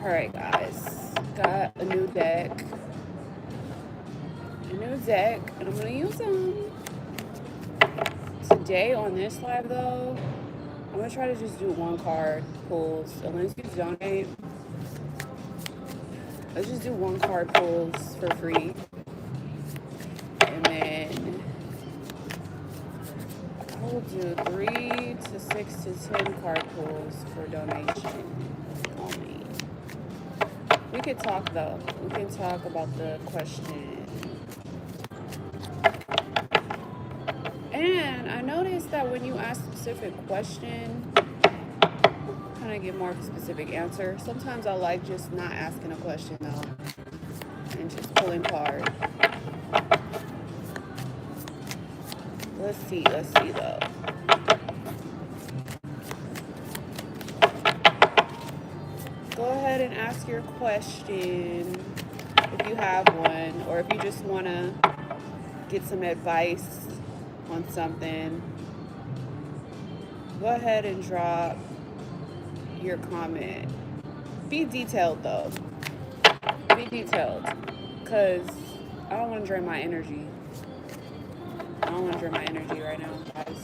Alright, guys. Got a new deck. And I'm going to use them. Today on this live, though, I'm going to try to just do one card pulls. Unless you donate, let's just do one card pulls for free. And then I will do 3 to 6 to 10 card pulls for donation only. We could talk, though. We can talk about the question. And I noticed that when you ask a specific question, kind of get more specific answer. Sometimes I like just not asking a question, though, and just pulling cards. Let's see, though. Go ahead and ask your question if you have one, or if you just want to get some advice on something. Go ahead and drop your comment. Be detailed, though. Be detailed, because I don't want to drain my energy. I don't want to drain my energy right now, guys.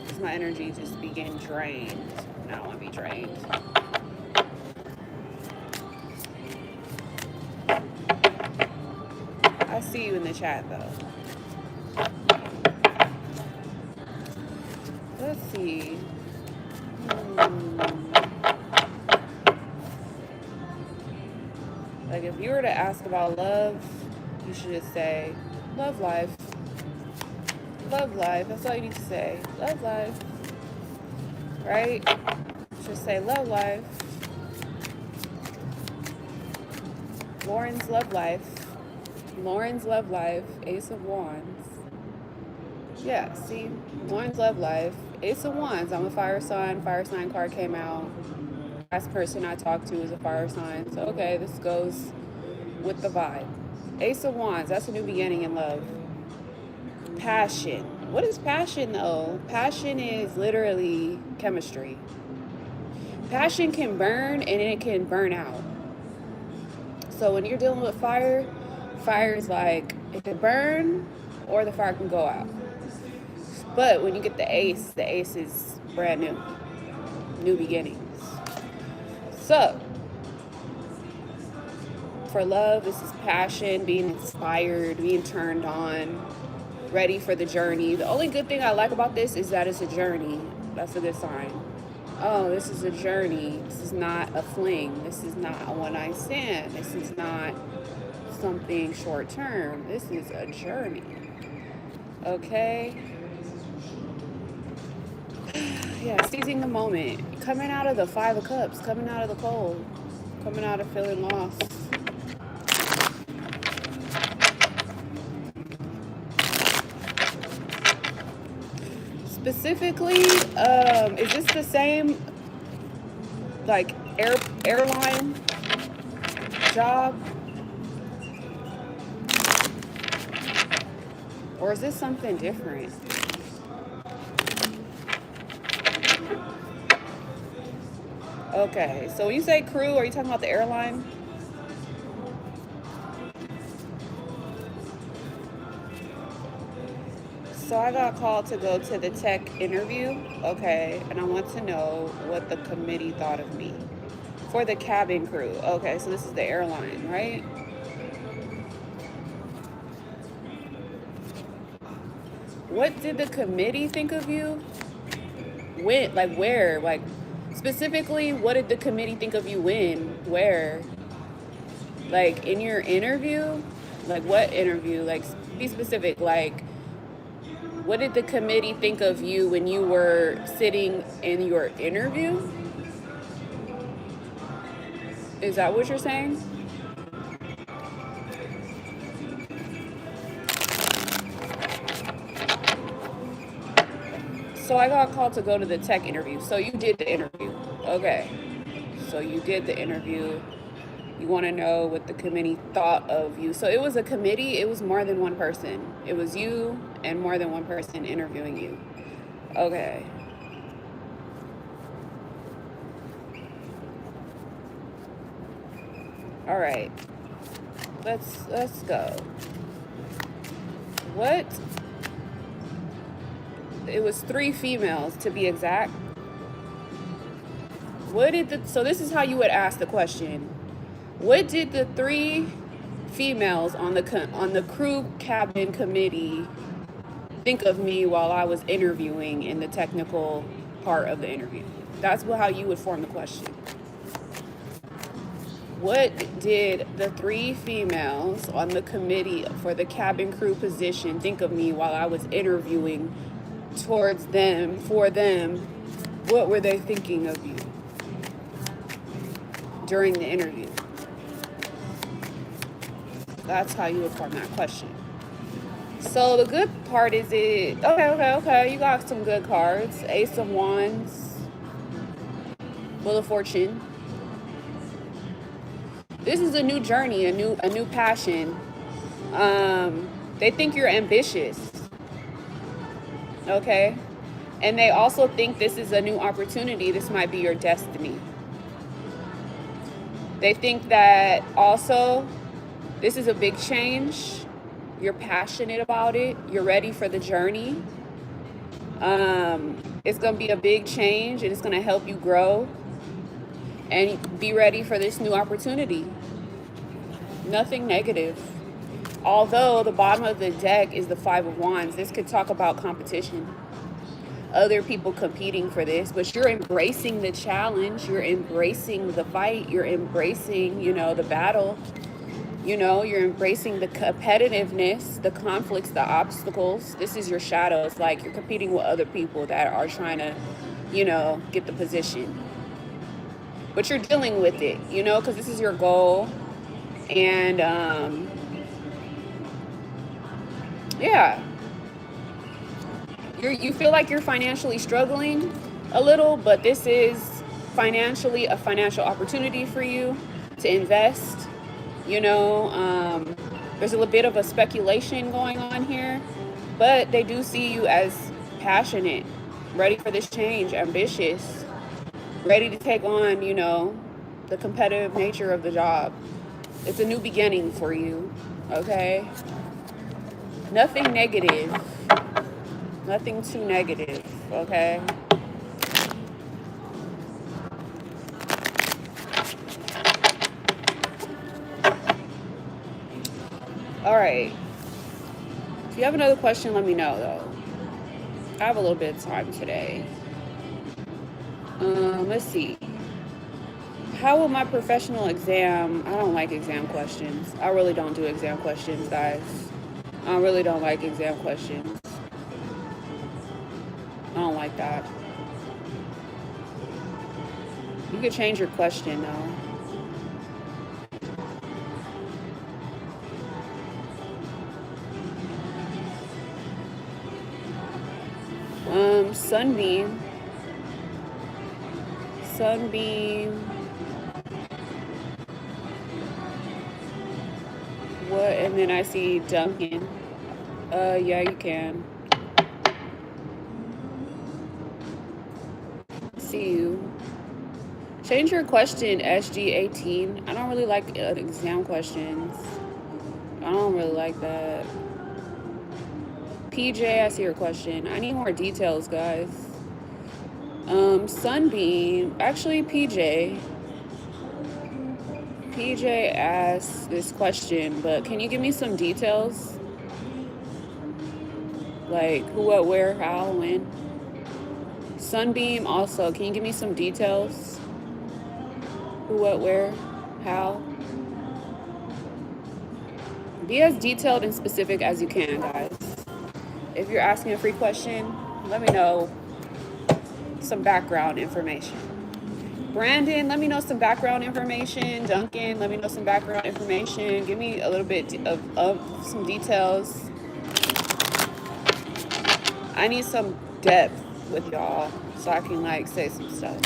Because my energy just be getting drained. I don't want to be drained. I see you in the chat, though. Let's see. Like, if you were to ask about love, you should just say, love life. Love life. That's all you need to say. Love life. Right? Just say, love life. Lauren's love life. Lauren's love life. Ace of Wands. Yeah, see? Lauren's love life. Ace of Wands. I'm a fire sign. Fire sign card came out. Last person I talked to is a fire sign. So, okay, this goes with the vibe. Ace of Wands. That's a new beginning in love. Passion. What is passion, though? Passion is literally chemistry. Passion can burn and it can burn out. So when you're dealing with fire, fire is like, it can burn or the fire can go out. But when you get the ace is brand new. New beginnings. So, for love, this is passion, being inspired, being turned on, ready for the journey. The only good thing I like about this is that it's a journey. That's a good sign. Oh, this is a journey. This is not a fling. This is not a one-night stand. This is not something short-term. This is a journey. Okay? Yeah, seizing the moment. Coming out of the 5 of Cups. Coming out of the cold. Coming out of feeling lost. Specifically, is this the same, like, airline job? Or is this something different? Okay, so when you say crew, are you talking about the airline? So I got called to go to the tech interview. Okay, and I want to know what the committee thought of me. For the cabin crew. Okay, so this is the airline, right? What did the committee think of you? When? Like, where? Like, specifically, what did the committee think of you when? Where? Like, in your interview? Like, what interview? Like, be specific. Like, what did the committee think of you when you were sitting in your interview? Is that what you're saying? So I got called to go to the tech interview. So you did the interview. Okay. So you did the interview. You want to know what the committee thought of you. So it was a committee. It was more than one person. It was you and more than one person interviewing you. Okay. All right. Let's go. What? It was 3 females to be exact. So this is how you would ask the question. What did the 3 females on the crew cabin committee think of me while I was interviewing in the technical part of the interview? That's how you would form the question. What did the 3 females on the committee for the cabin crew position think of me while I was interviewing towards them, for them? What were they thinking of you during the interview? That's how you would form that question. So the good part is okay. You got some good cards. Ace of Wands, Wheel of Fortune. This is a new journey, a new passion. They think you're ambitious. Okay? And they also think this is a new opportunity. This might be your destiny. They think that also this is a big change. You're passionate about it. You're ready for the journey. It's going to be a big change, and it's going to help you grow and be ready for this new opportunity. Nothing negative. Although the bottom of the deck is the 5 of Wands, this could talk about competition. Other people competing for this, but you're embracing the challenge. You're embracing the fight. You're embracing, the battle. You're embracing the competitiveness, the conflicts, the obstacles. This is your shadow. It's like you're competing with other people that are trying to, get the position. But you're dealing with it, because this is your goal. And, yeah. You feel like you're financially struggling a little, but this is financially a financial opportunity for you to invest. There's a little bit of a speculation going on here, but they do see you as passionate, ready for this change, ambitious, ready to take on, the competitive nature of the job. It's a new beginning for you, okay? Nothing negative. Nothing too negative, okay? All right. If you have another question, let me know, though. I have a little bit of time today. Let's see. How will my professional exam... I don't like exam questions. I really don't do exam questions, guys. I really don't like exam questions. I don't like that. You could change your question, though. Sunbeam. What? And then I see Duncan. Yeah, you can. See you. Change your question, SG18. I don't really like exam questions. I don't really like that. PJ, I see your question. I need more details, guys. Sunbeam. Actually, PJ asked this question, but can you give me some details? Like who, what, where, how, when? Sunbeam also, can you give me some details? Who, what, where, how? Be as detailed and specific as you can, guys. If you're asking a free question, let me know some background information. Brandon, let me know some background information. Duncan, let me know some background information. Give me a little bit of some details. I need some depth with y'all so I can say some stuff.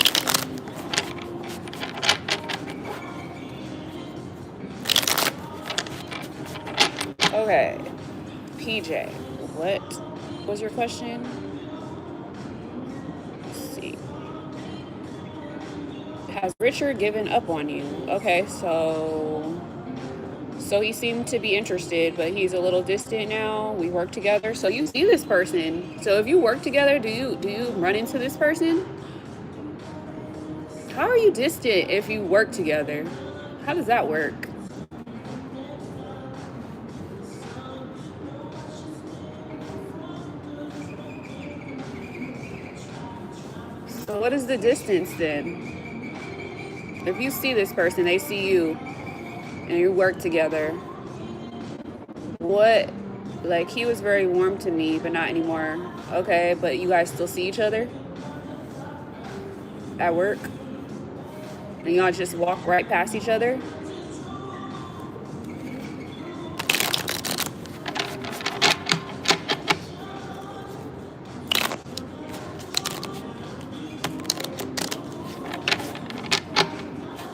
Okay, PJ, what was your question? Let's see. Has Richard given up on you? Okay, so he seemed to be interested, but he's a little distant now. We work together, so you see this person. So if you work together, do you run into this person? How are you distant if you work together? How does that work? So what is the distance then? If you see this person, they see you, and you work together, what, like, he was very warm to me, but not anymore. Okay, but you guys still see each other at work? And y'all just walk right past each other?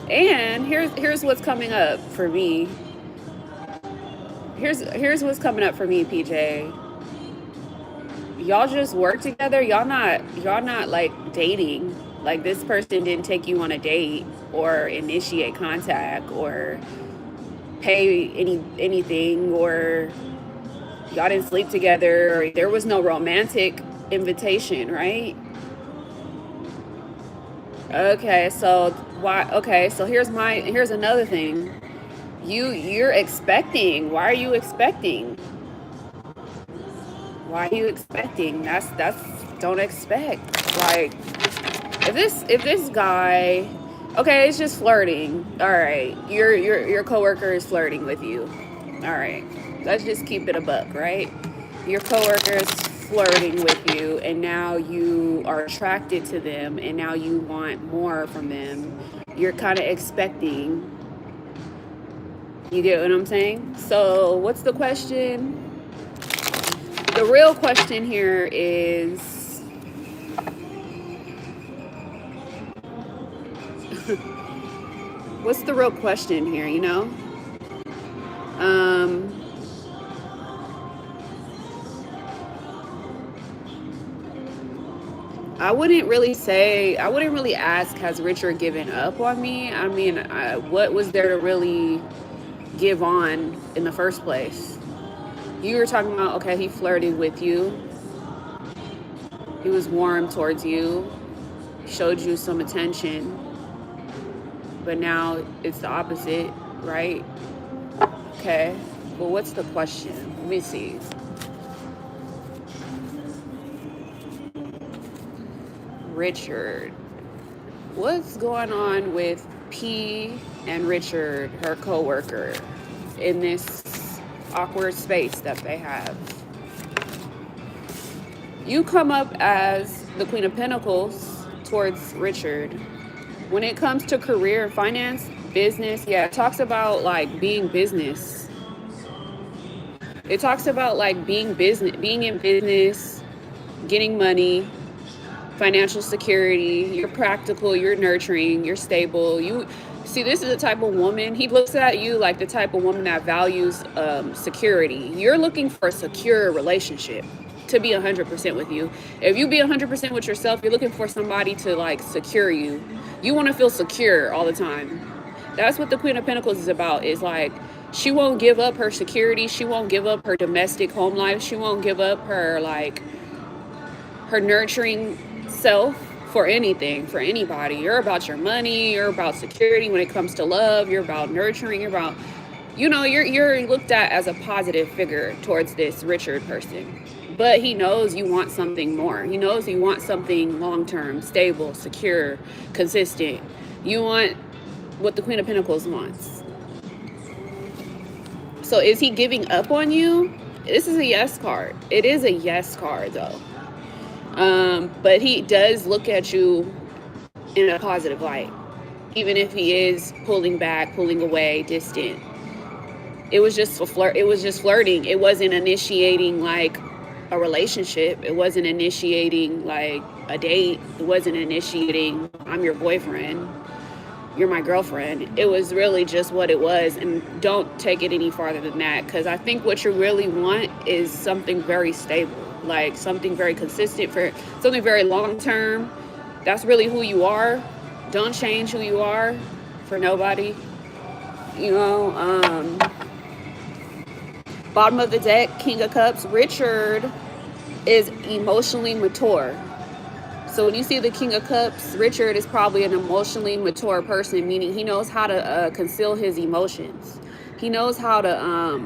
And here's what's coming up for me. Here's what's coming up for me, PJ. Y'all just work together. Y'all not like dating. Like, this person didn't take you on a date or initiate contact or pay anything, or y'all didn't sleep together, or there was no romantic invitation, right? Okay, so why? Okay, so here's another thing. You're expecting. Why are you expecting? Why are you expecting? That's don't expect. Like, if this guy, okay, it's just flirting. All right, your coworker is flirting with you. All right, let's just keep it a buck, right? Your coworker is flirting with you, and now you are attracted to them, and now you want more from them. You're kind of expecting. You get what I'm saying? So what's the question? The real question here is, what's the real question here, you know? I wouldn't really ask, has Richard given up on me? I mean, what was there to really give on in the first place? You were talking about, okay, he flirted with you. He was warm towards you, showed you some attention, but now it's the opposite, right? Okay, well, what's the question? Let me see. Richard. What's going on with P and Richard, her coworker, in this awkward space that they have? You come up as the Queen of Pentacles towards Richard. When it comes to career and finance, business, yeah, it talks about like being business. It talks about like being in business, getting money, financial security. You're practical, you're nurturing, you're stable. You see, this is the type of woman, he looks at you like the type of woman that values security. You're looking for a secure relationship, to be 100% with you. If you be 100% with yourself, you're looking for somebody to like secure you. You want to feel secure all the time. That's what the Queen of Pentacles is about. Is like, she won't give up her security. She won't give up her domestic home life. She won't give up her like her nurturing self for anything, for anybody. You're about your money, you're about security when it comes to love, you're about nurturing, you're about, you know, you're looked at as a positive figure towards this Richard person. But he knows you want something more. He knows you want something long-term, stable, secure, consistent. You want what the Queen of Pentacles wants. So is he giving up on you? This is a yes card. It is a yes card though. But he does look at you in a positive light, even if he is pulling back, pulling away, distant. It was just a flirt. It was just flirting. It wasn't initiating like a relationship. It wasn't initiating like a date. It wasn't initiating, I'm your boyfriend, you're my girlfriend. It was really just what it was. And don't take it any farther than that, because I think what you really want is something very stable. Like something very consistent, for something very long term. That's really who you are. Don't change who you are for nobody. You know, bottom of the deck, King of Cups. Richard is emotionally mature. So when you see the King of Cups, Richard is probably an emotionally mature person, meaning he knows how to conceal his emotions. He knows how to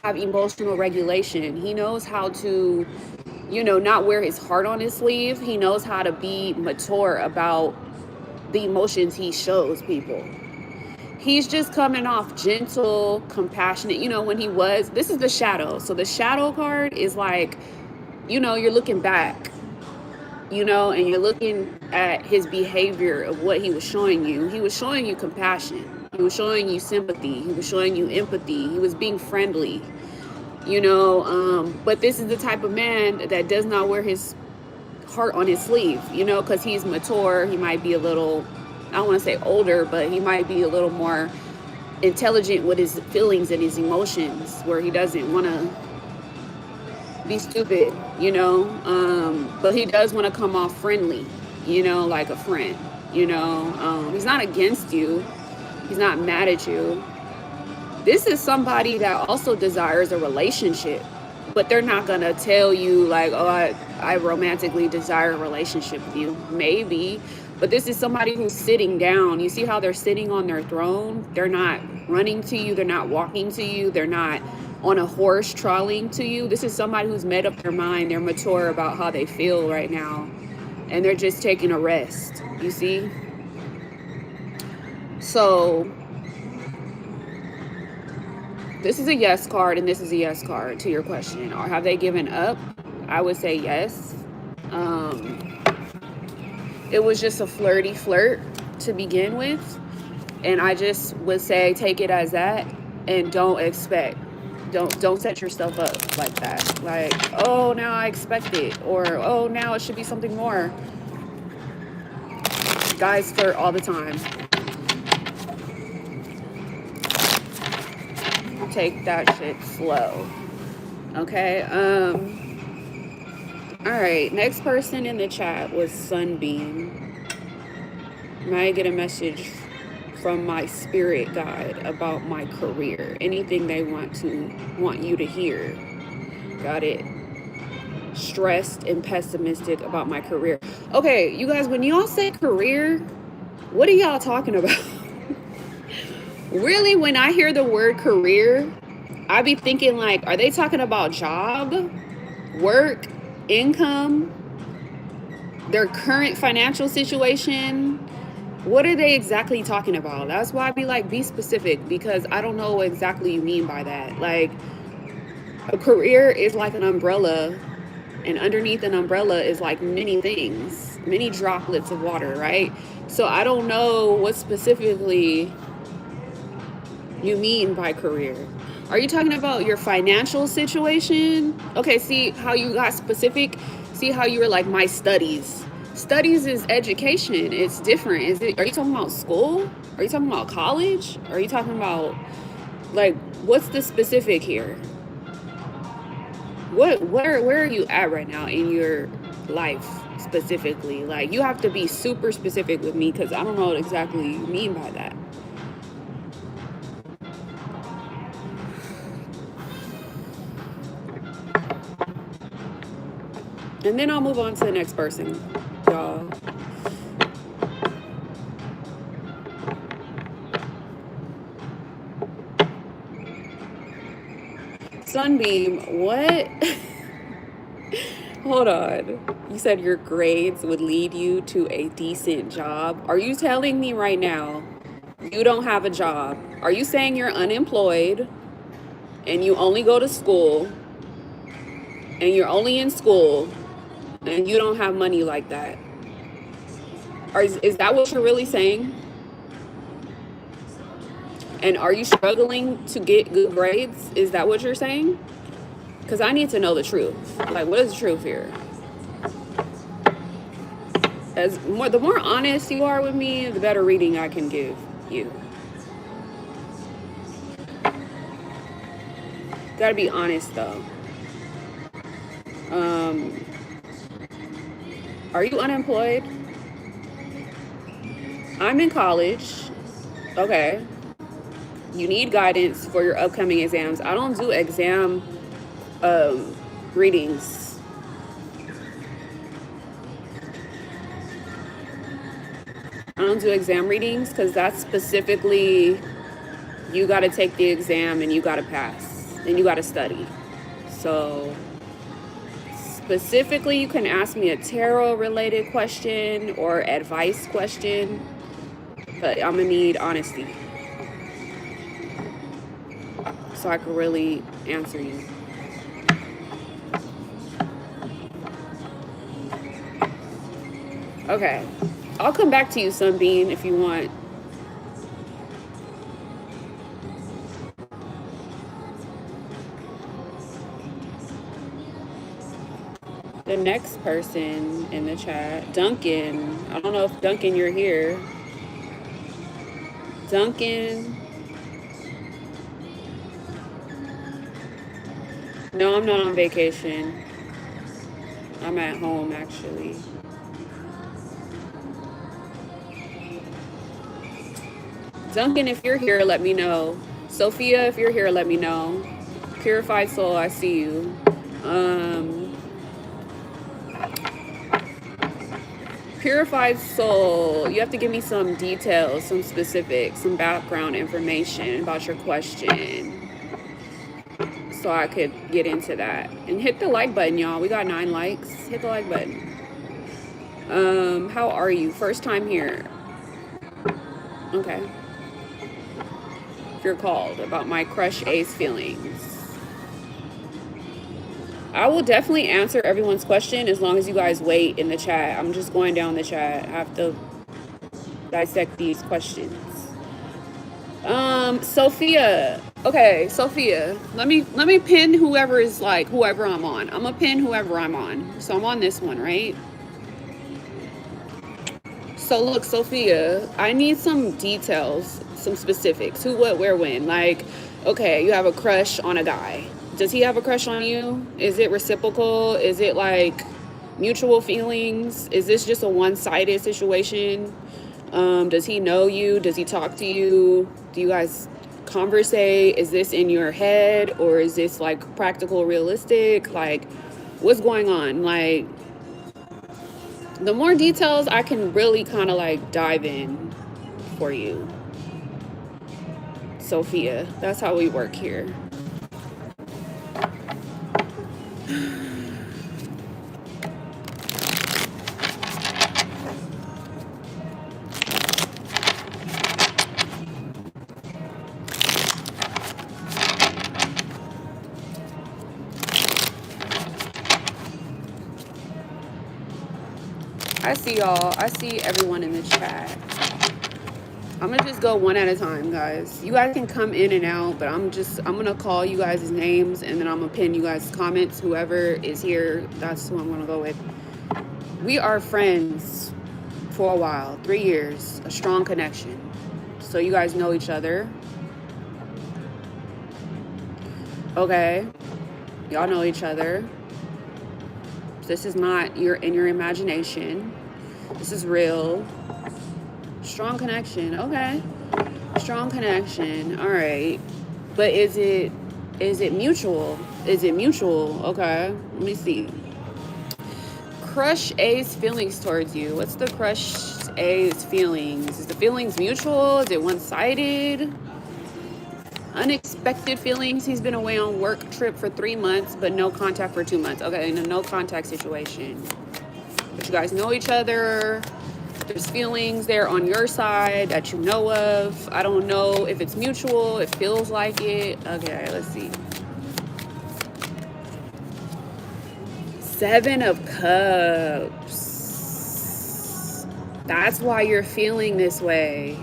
have emotional regulation. He knows how to, you know, not wear his heart on his sleeve. He knows how to be mature about the emotions he shows people. He's just coming off gentle, compassionate. You know, when he was, this is the shadow. So the shadow card is like, you know, you're looking back, you know, and you're looking at his behavior of what he was showing you. He was showing you compassion. He was showing you sympathy. He was showing you empathy. He was being friendly, you know. But this is the type of man that does not wear his heart on his sleeve, you know, because he's mature. He might be a little, I don't want to say older, but he might be a little more intelligent with his feelings and his emotions, where he doesn't want to be stupid, you know, but he does want to come off friendly, you know, like a friend, you know. He's not against you. He's not mad at you. This is somebody that also desires a relationship, but they're not going to tell you like, oh, I romantically desire a relationship with you. Maybe, but this is somebody who's sitting down. You see how they're sitting on their throne? They're not running to you. They're not walking to you. They're not on a horse trolling to you. This is somebody who's made up their mind. They're mature about how they feel right now, and they're just taking a rest, you see? So this is a yes card, and this is a yes card to your question. Or have they given up? I would say yes. It was just a flirty flirt to begin with, and I just would say take it as that, and don't set yourself up like that. Like, oh, now I expect it, or oh, now it should be something more. Guys flirt all the time. Take that shit slow. Okay. All right. Next person in the chat was Sunbeam. Might get a message from my spirit guide about my career. Anything they want you to hear. Got it. Stressed and pessimistic about my career. Okay, you guys, when y'all say career, what are y'all talking about? Really, when I hear the word career, I be thinking like, are they talking about job, work, income, their current financial situation? What are they exactly talking about? That's why I be like, be specific, because I don't know what exactly you mean by that. Like, a career is like an umbrella, and underneath an umbrella is like many things, many droplets of water, right? So I don't know what specifically you mean by career. Are you talking about your financial situation? Okay, see how you got specific? See how you were like, my studies. Studies is education. It's different. Are you talking about school? Are you talking about college? Are you talking about, like, what's the specific here? Where are you at right now in your life specifically? Like, you have to be super specific with me, because I don't know what exactly you mean by that. And then I'll move on to the next person, y'all. Sunbeam, what? Hold on. You said your grades would lead you to a decent job. Are you telling me right now you don't have a job? Are you saying you're unemployed and you only go to school and you're only in school and you don't have money like that? Is that what you're really saying? And are you struggling to get good grades? Is that what you're saying? Because I need to know the truth. Like, what is the truth here? The more honest you are with me, the better reading I can give you. Gotta be honest though. Are you unemployed? I'm in college. Okay. You need guidance for your upcoming exams. I don't do exam readings. I don't do exam readings because that's specifically, you got to take the exam and you got to pass and you got to study. So specifically, you can ask me a tarot related question or advice question, but I'm gonna need honesty so I can really answer you. Okay, I'll come back to you, Sunbeam, if you want. The next person in the chat, Duncan. I don't know if Duncan, you're here. Duncan. No, I'm not on vacation. I'm at home, actually. Duncan, if you're here, let me know. Sophia, if you're here, let me know. Purified Soul, I see you. Purified Soul, you have to give me some details, some specifics, some background information about your question so I could get into that. And hit the like button, y'all. We got 9 likes. Hit the like button. How are you? First time here. Okay. If you're called about my crush Ace feelings. I will definitely answer everyone's question as long as you guys wait in the chat. I'm just going down the chat. I have to dissect these questions. Sophia. Okay, Sophia. Let me pin whoever I'm on. I'm gonna pin whoever I'm on. So I'm on this one, right? So look, Sophia, I need some details, some specifics. Who, what, where, when. Like, okay, you have a crush on a guy. Does he have a crush on you? Is it reciprocal? Is it like mutual feelings? Is this just a one-sided situation? Does he know you? Does he talk to you? Do you guys conversate? Is this in your head or is this like practical, realistic? Like, what's going on? Like, the more details I can really kind of like dive in for you, Sophia. That's how we work here. I see y'all. I see everyone in the chat. I'm gonna just go one at a time, guys. You guys can come in and out, but I'm gonna call you guys' names and then I'm gonna pin you guys' comments. Whoever is here, that's who I'm gonna go with. We are friends for a while, 3 years, a strong connection. So you guys know each other. Okay, y'all know each other. This is not in your imagination. This is real. Strong connection. Okay. Strong connection. All right. But is it mutual? Is it mutual? Okay. Let me see. Crush A's feelings towards you. What's the crush A's feelings? Is the feelings mutual? Is it one-sided? Unexpected feelings. He's been away on work trip for 3 months, but no contact for 2 months. Okay, in a no contact situation. But you guys know each other. There's feelings there on your side that you know of. I don't know if it's mutual. It feels like it. Okay, let's see. 7 of Cups. That's why you're feeling this way.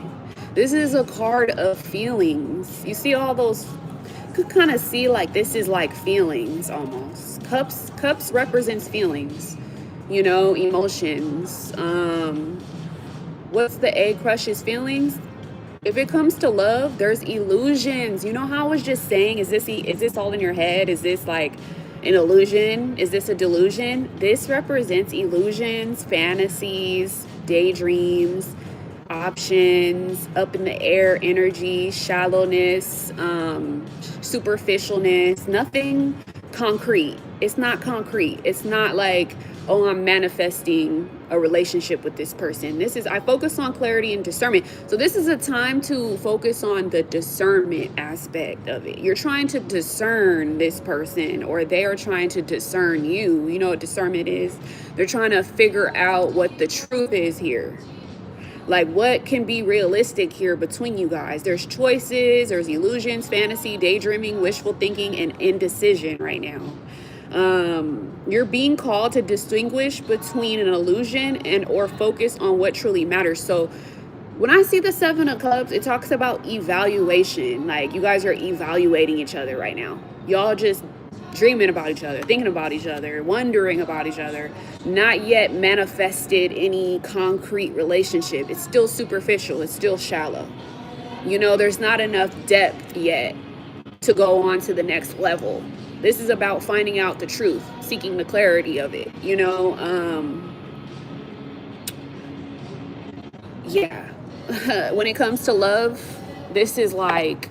This is a card of feelings. You see all those, you could kind of see like this is like feelings almost. Cups represents feelings, you know, emotions. What's the A crush's feelings? If it comes to love, there's illusions. You know how I was just saying, is this all in your head? Is this like an illusion? Is this a delusion? This represents illusions, fantasies, daydreams. options, up in the air energy, shallowness, superficialness, nothing concrete. It's not concrete. It's not like, oh, I'm manifesting a relationship with this person. I focus on clarity and discernment. So this is a time to focus on the discernment aspect of it. You're trying to discern this person, or they are trying to discern you. You know what discernment is? They're trying to figure out what the truth is here. Like, what can be realistic here between you guys? There's choices, there's illusions, fantasy, daydreaming, wishful thinking, and indecision right now. You're being called to distinguish between an illusion and or focus on what truly matters. So when I see the Seven of Cups, it talks about evaluation. Like, you guys are evaluating each other right now. Y'all just dreaming about each other, thinking about each other, wondering about each other. Not yet manifested any concrete relationship. It's still superficial. It's still shallow. You know, there's not enough depth yet to go on to the next level. This is about finding out the truth, seeking the clarity of it, you know. Yeah. When it comes to love, this is like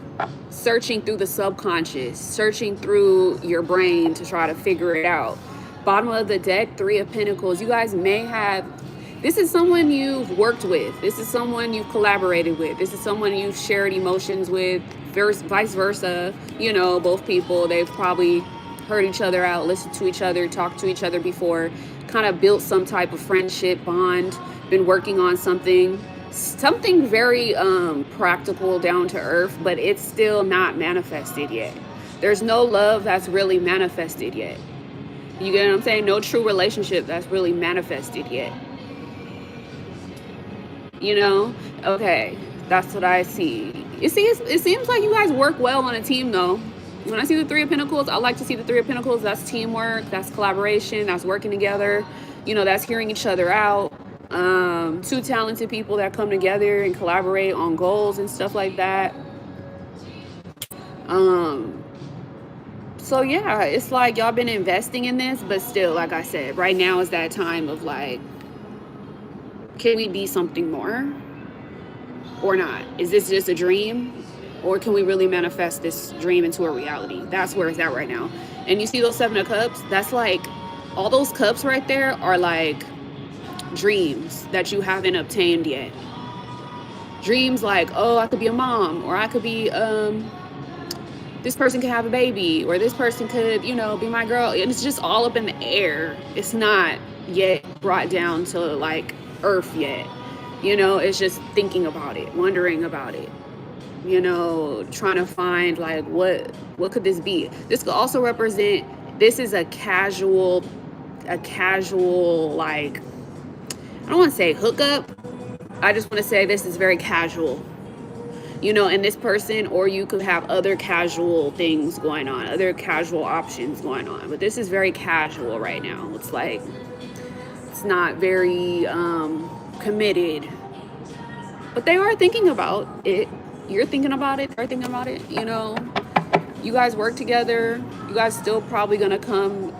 searching through the subconscious, searching through your brain to try to figure it out. Bottom of the deck, Three of Pentacles. You guys may have, this is someone you've worked with. This is someone you've collaborated with. This is someone you've shared emotions with, vice versa. You know, both people, they've probably heard each other out, listened to each other, talked to each other before, kind of built some type of friendship bond, been working on something very practical, down to earth, but it's still not manifested yet. There's no love that's really manifested yet. You get what I'm saying? No true relationship that's really manifested yet. You know? Okay, that's what I see. You see, it seems like you guys work well on a team, though. When I see the Three of Pentacles, I like to see the Three of Pentacles. That's teamwork, that's collaboration, that's working together. You know, that's hearing each other out. Two talented people that come together and collaborate on goals and stuff like that. So yeah, it's like y'all been investing in this, but still, like I said, right now is that time of like, can we be something more or not? Is this just a dream, or can we really manifest this dream into a reality? That's where it's at right now. And you see those Seven of Cups? That's like, all those cups right there are like dreams that you haven't obtained yet. Dreams like, oh, I could be a mom, or I could be this person could have a baby, or this person could, you know, be my girl. And it's just all up in the air. It's not yet brought down to like earth yet. You know, it's just thinking about it, wondering about it, you know, trying to find like what could this be. This could also represent, this is a casual like, I don't want to say hookup. I just want to say this is very casual, you know, and this person, or you could have other casual things going on, other casual options going on. But this is very casual right now. It's like, it's not very committed. But they are thinking about it. You're thinking about it. They're thinking about it. You know, you guys work together. You guys still probably going to come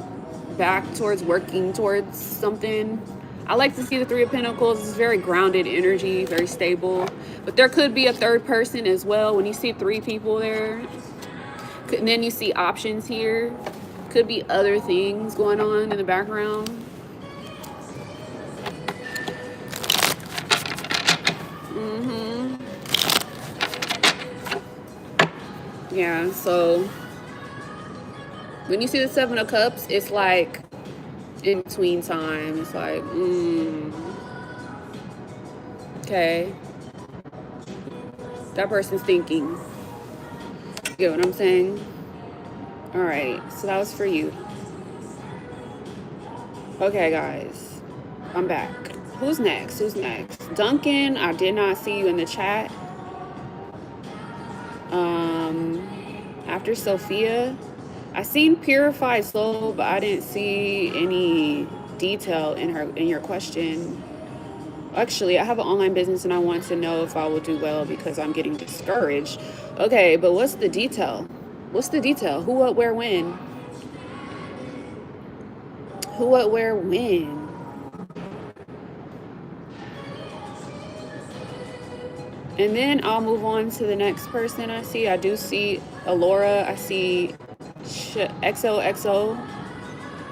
back towards working towards something. I like to see the Three of Pentacles. It's very grounded energy, very stable. But there could be a third person as well. When you see three people there, and then you see options here, could be other things going on in the background. Yeah, so when you see the Seven of Cups, it's like in between time. It's like, okay, that person's thinking. You get what I'm saying? All right, so that was for you. Okay, guys, I'm back. Who's next? Duncan, I did not see you in the chat. After Sophia, I seen Purified Soul, but I didn't see any detail in your question. Actually, I have an online business and I want to know if I will do well because I'm getting discouraged. Okay, but what's the detail? Who, what, where, when? Who, what, where, when? And then I'll move on to the next person I see. I do see Alora. I see XOXO.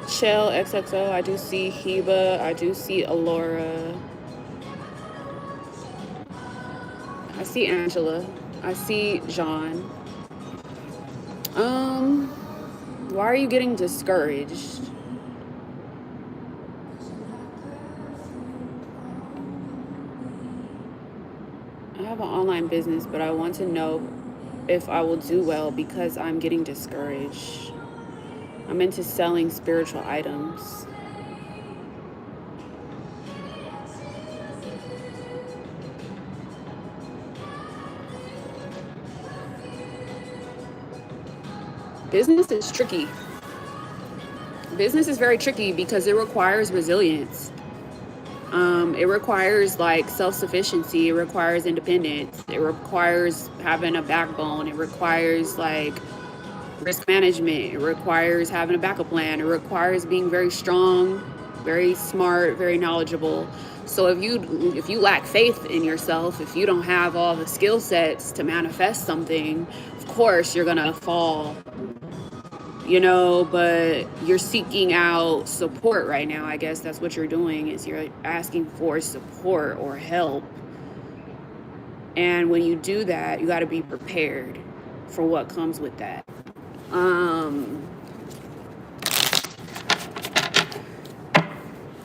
Shell XXO. I do see Heba. I do see Alora. I see Angela. I see John. Why are you getting discouraged? I have an online business, but I want to know if I will do well because I'm getting discouraged. I'm into selling spiritual items. Business is tricky. Business is very tricky because it requires resilience. It requires like self-sufficiency. It requires independence. It requires having a backbone. It requires like risk management. It requires having a backup plan. It requires being very strong, very smart, very knowledgeable. So if you lack faith in yourself, if you don't have all the skill sets to manifest something, of course you're gonna fall. But you're seeking out support right now. I guess that's what you're doing, is you're asking for support or help. And when you do that, you got to be prepared for what comes with that.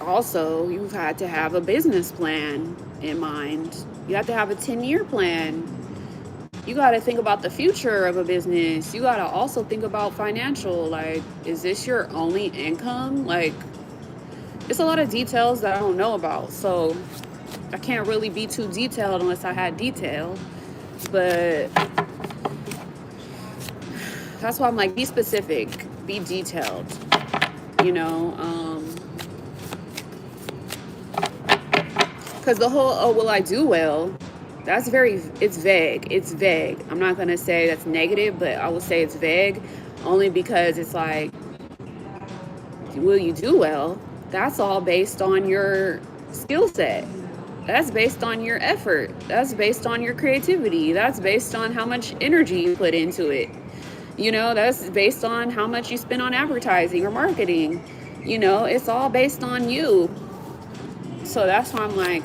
Also, you've had to have a business plan in mind. You have to have a 10-year plan. You got to think about the future of a business. You got to also think about financial. Like, is this your only income? Like, it's a lot of details that I don't know about. So I can't really be too detailed unless I had detail. But that's why I'm like, be specific, be detailed, because the whole, oh, will I do well? It's vague. It's vague. I'm not going to say that's negative, but I will say it's vague only because it's like, will you do well? That's all based on your skill set. That's based on your effort. That's based on your creativity. That's based on how much energy you put into it. That's based on how much you spend on advertising or marketing. It's all based on you. So that's why I'm like,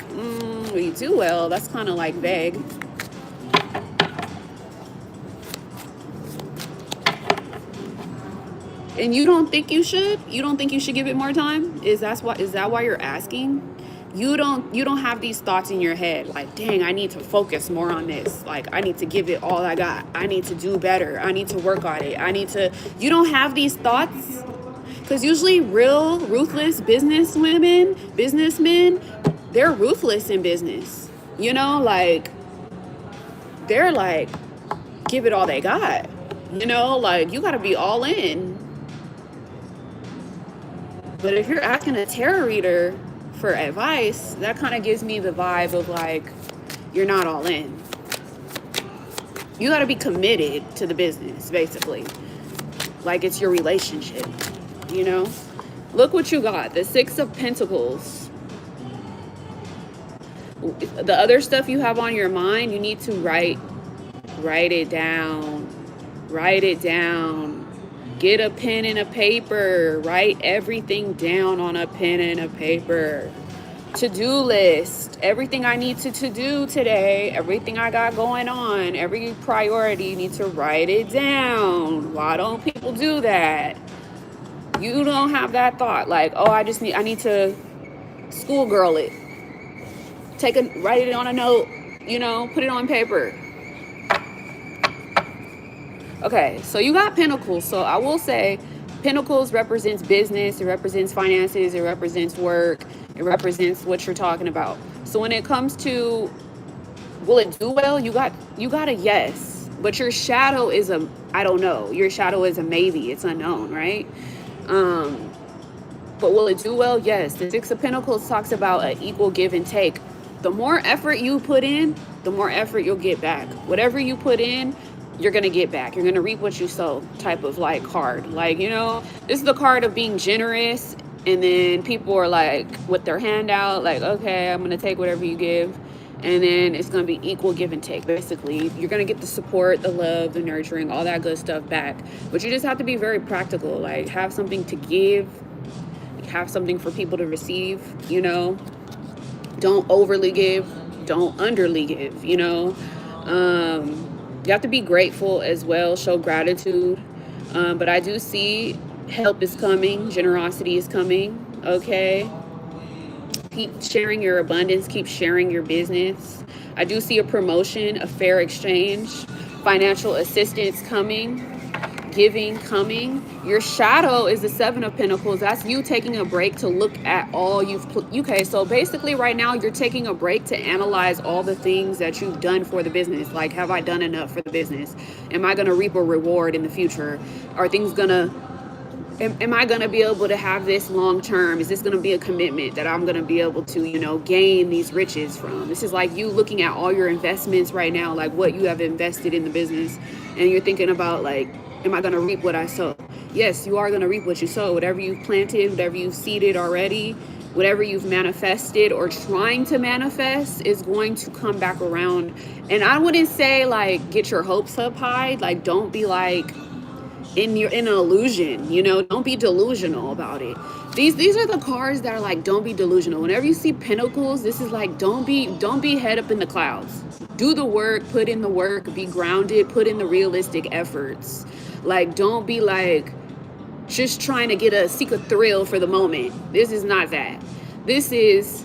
will you do well? That's kind of like vague. And you don't think you should? You don't think you should give it more time? Is that why you're asking? You don't have these thoughts in your head like, dang, I need to focus more on this. Like, I need to give it all I got. I need to do better. I need to work on it. You don't have these thoughts? Because usually real ruthless businessmen, they're ruthless in business. Like, they're like, give it all they got. Like, you got to be all in. But if you're asking a tarot reader for advice, that kind of gives me the vibe of like, you're not all in. You got to be committed to the business, basically. Like it's your relationship, Look what you got, the 6 of Pentacles. The other stuff you have on your mind, you need to write it down. Write it down. Get a pen and a paper. Write everything down on a pen and a paper. To-do list. Everything I need to do today. Everything I got going on. Every priority, you need to write it down. Why don't people do that? You don't have that thought. Like, oh, I need to schoolgirl it. Write it on a note. Put it on paper. Okay, so you got Pentacles. So I will say Pentacles represents business. It represents finances. It represents work. It represents what you're talking about. So when it comes to will it do well, you got a yes. But your shadow is I don't know. Your shadow is a maybe. It's unknown, right? But will it do well? Yes. The 6 of Pentacles talks about an equal give and take. The more effort you put in, the more effort you'll get back. Whatever you put in, you're going to get back. You're going to reap what you sow type of like card. Like, this is the card of being generous. And then people are like with their hand out, like, okay, I'm going to take whatever you give. And then it's going to be equal give and take. Basically, you're going to get the support, the love, the nurturing, all that good stuff back. But you just have to be very practical. Like, have something to give, have something for people to receive, you know. Don't overly give, don't underly give, you know. You have to be grateful as well, show gratitude. But I do see help is coming, generosity is coming, okay? Keep sharing your abundance, keep sharing your business. I do see a promotion, a fair exchange, financial assistance coming, giving coming. Your shadow is the Seven of Pentacles. That's you taking a break to look at all okay, so basically right now you're taking a break to analyze all the things that you've done for the business. Like, have I done enough for the business? Am I going to reap a reward in the future? Are things going to am I going to be able to have this long term? Is this going to be a commitment that I'm going to be able to, you know, gain these riches from? This is like you looking at all your investments right now, like what you have invested in the business, and you're thinking about, like, am I going to reap what I sow? Yes, you are going to reap what you sow. Whatever you've planted, whatever you've seeded already, whatever you've manifested or trying to manifest is going to come back around. And I wouldn't say, like, get your hopes up high. Like, don't be like, in an illusion, you know. Don't be delusional about it. These are the cards that are like, don't be delusional. Whenever you see pentacles, this is like, don't be head up in the clouds. Do the work, put in the work, be grounded, put in the realistic efforts. Like, don't be like just trying to seek a thrill for the moment. This is not that. This is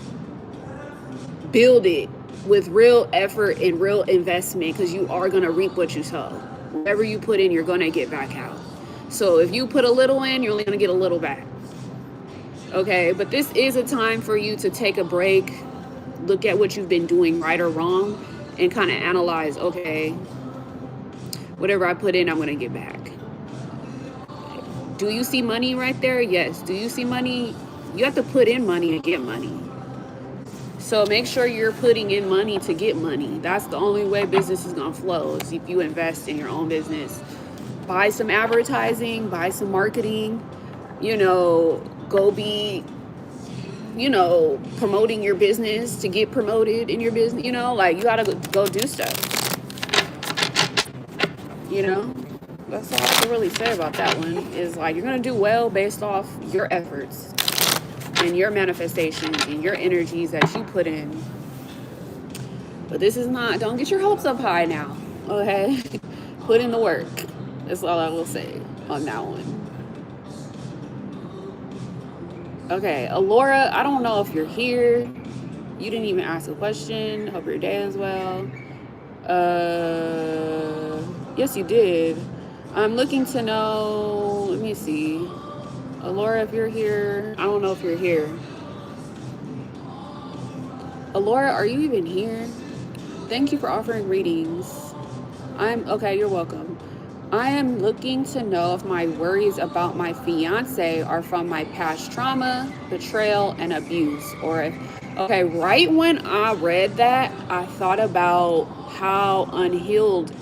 build it with real effort and real investment, because you are going to reap what you sow. Whatever you put in, you're going to get back out. So if you put a little in, you're only going to get a little back. Okay, but this is a time for you to take a break, look at what you've been doing right or wrong, and kind of analyze, okay, whatever I put in, I'm going to get back. Do you see money right there? Yes. Do you see money? You have to put in money to get money. So make sure you're putting in money to get money. That's the only way business is going to flow, is if you invest in your own business. Buy some advertising, buy some marketing, you know, go be, you know, promoting your business to get promoted in your business, you know, like, you got to go do stuff, you know. That's all I can really say about that one, is like, you're going to do well based off your efforts and your manifestations and your energies that you put in. But this is not, don't get your hopes up high now, okay? Put in the work. That's all I will say on that one. Okay, Alora, I don't know if you're here. You didn't even ask a question. Hope your day is well. Yes, you did. I'm looking to know, let me see. Alora, if you're here, I don't know if you're here. Alora, are you even here? Thank you for offering readings. Okay, you're welcome. I am looking to know if my worries about my fiance are from my past trauma, betrayal, and abuse. Or if, okay, right when I read that, I thought about how unhealed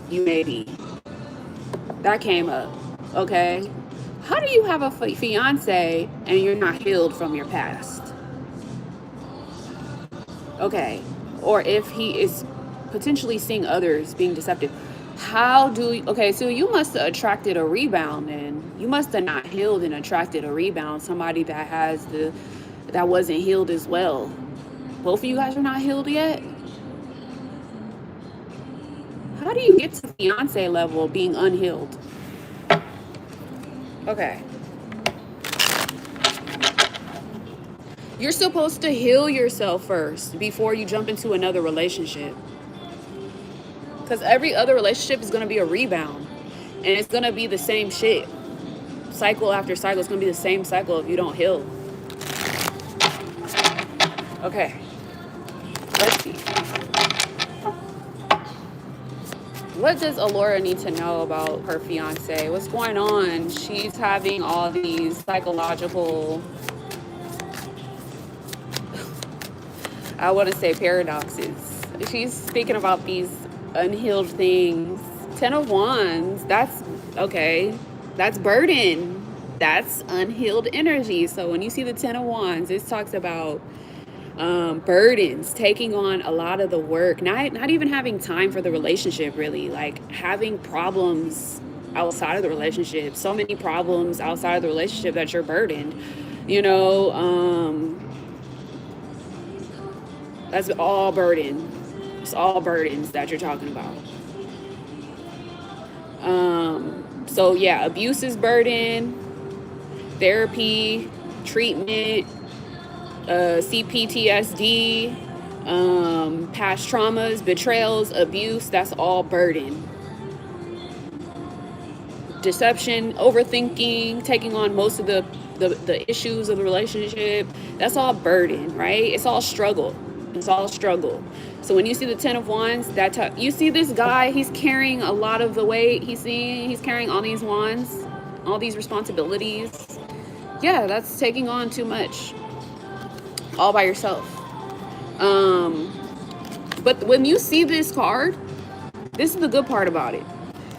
you may be. That came up, okay? How do you have a fiance and you're not healed from your past? Okay, or if he is potentially seeing others being deceptive. Okay, so you must have attracted a rebound then. You must have not healed and attracted a rebound, somebody that wasn't healed as well. Both of you guys are not healed yet? How do you get to fiance level being unhealed? Okay. You're supposed to heal yourself first before you jump into another relationship. Because every other relationship is going to be a rebound. And it's going to be the same shit. Cycle after cycle. It's going to be the same cycle if you don't heal. Okay. Let's see. What does Alora need to know about her fiance? What's going on? She's having all these psychological, I want to say, paradoxes. She's speaking about these unhealed things. 10 of Wands, that's okay. That's burden. That's unhealed energy. So when you see the 10 of Wands, it talks about Burdens, taking on a lot of the work, not even having time for the relationship, really, like having problems outside of the relationship, so many problems outside of the relationship that you're burdened, you know. That's all burden. It's all burdens that you're talking about. So yeah, abuse is burden, therapy, treatment, CPTSD, past traumas, betrayals, abuse, that's all burden. Deception, overthinking, taking on most of the issues of the relationship, that's all burden, right? It's all struggle. It's all struggle. So when you see the 10 of Wands, you see this guy, he's carrying a lot of the weight. He's carrying all these wands, all these responsibilities. Yeah, that's taking on too much all by yourself. But when you see this card, this is the good part about it.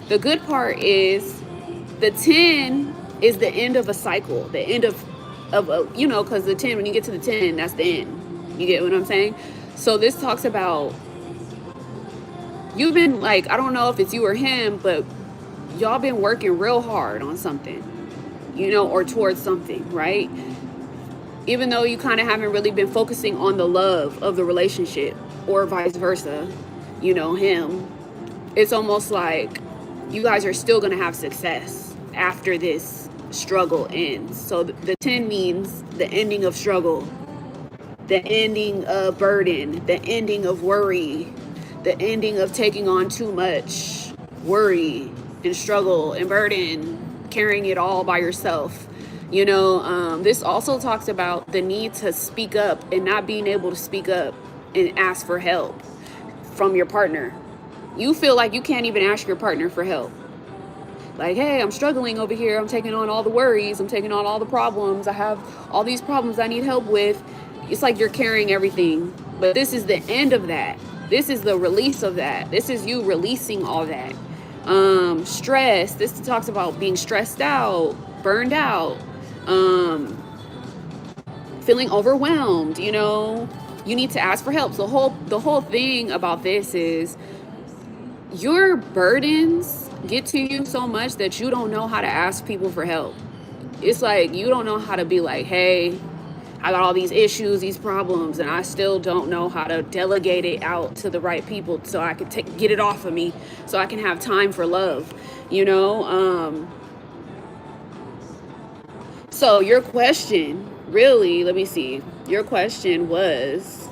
The good part is the 10 is the end of a cycle, the end of a, you know, because the 10, when you get to the 10, that's the end. You get what I'm saying? So this talks about, you've been like, I don't know if it's you or him, but y'all been working real hard on something, you know, or towards something, right? Even though you kind of haven't really been focusing on the love of the relationship, or vice versa, you know, him, it's almost like you guys are still going to have success after this struggle ends. So the 10 means the ending of struggle, the ending of burden, the ending of worry, the ending of taking on too much worry and struggle and burden, carrying it all by yourself. You know, this also talks about the need to speak up and not being able to speak up and ask for help from your partner. You feel like you can't even ask your partner for help. Like, hey, I'm struggling over here. I'm taking on all the worries. I'm taking on all the problems. I have all these problems I need help with. It's like you're carrying everything. But this is the end of that. This is the release of that. This is you releasing all that. Stress. This talks about being stressed out, burned out, feeling overwhelmed. You know, you need to ask for help. So the whole thing about this is your burdens get to you so much that you don't know how to ask people for help. It's like you don't know how to be like, hey, I got all these issues, these problems, and I still don't know how to delegate it out to the right people so I can get it off of me, so I can have time for love, you know? So your question, really, let me see. Your question was,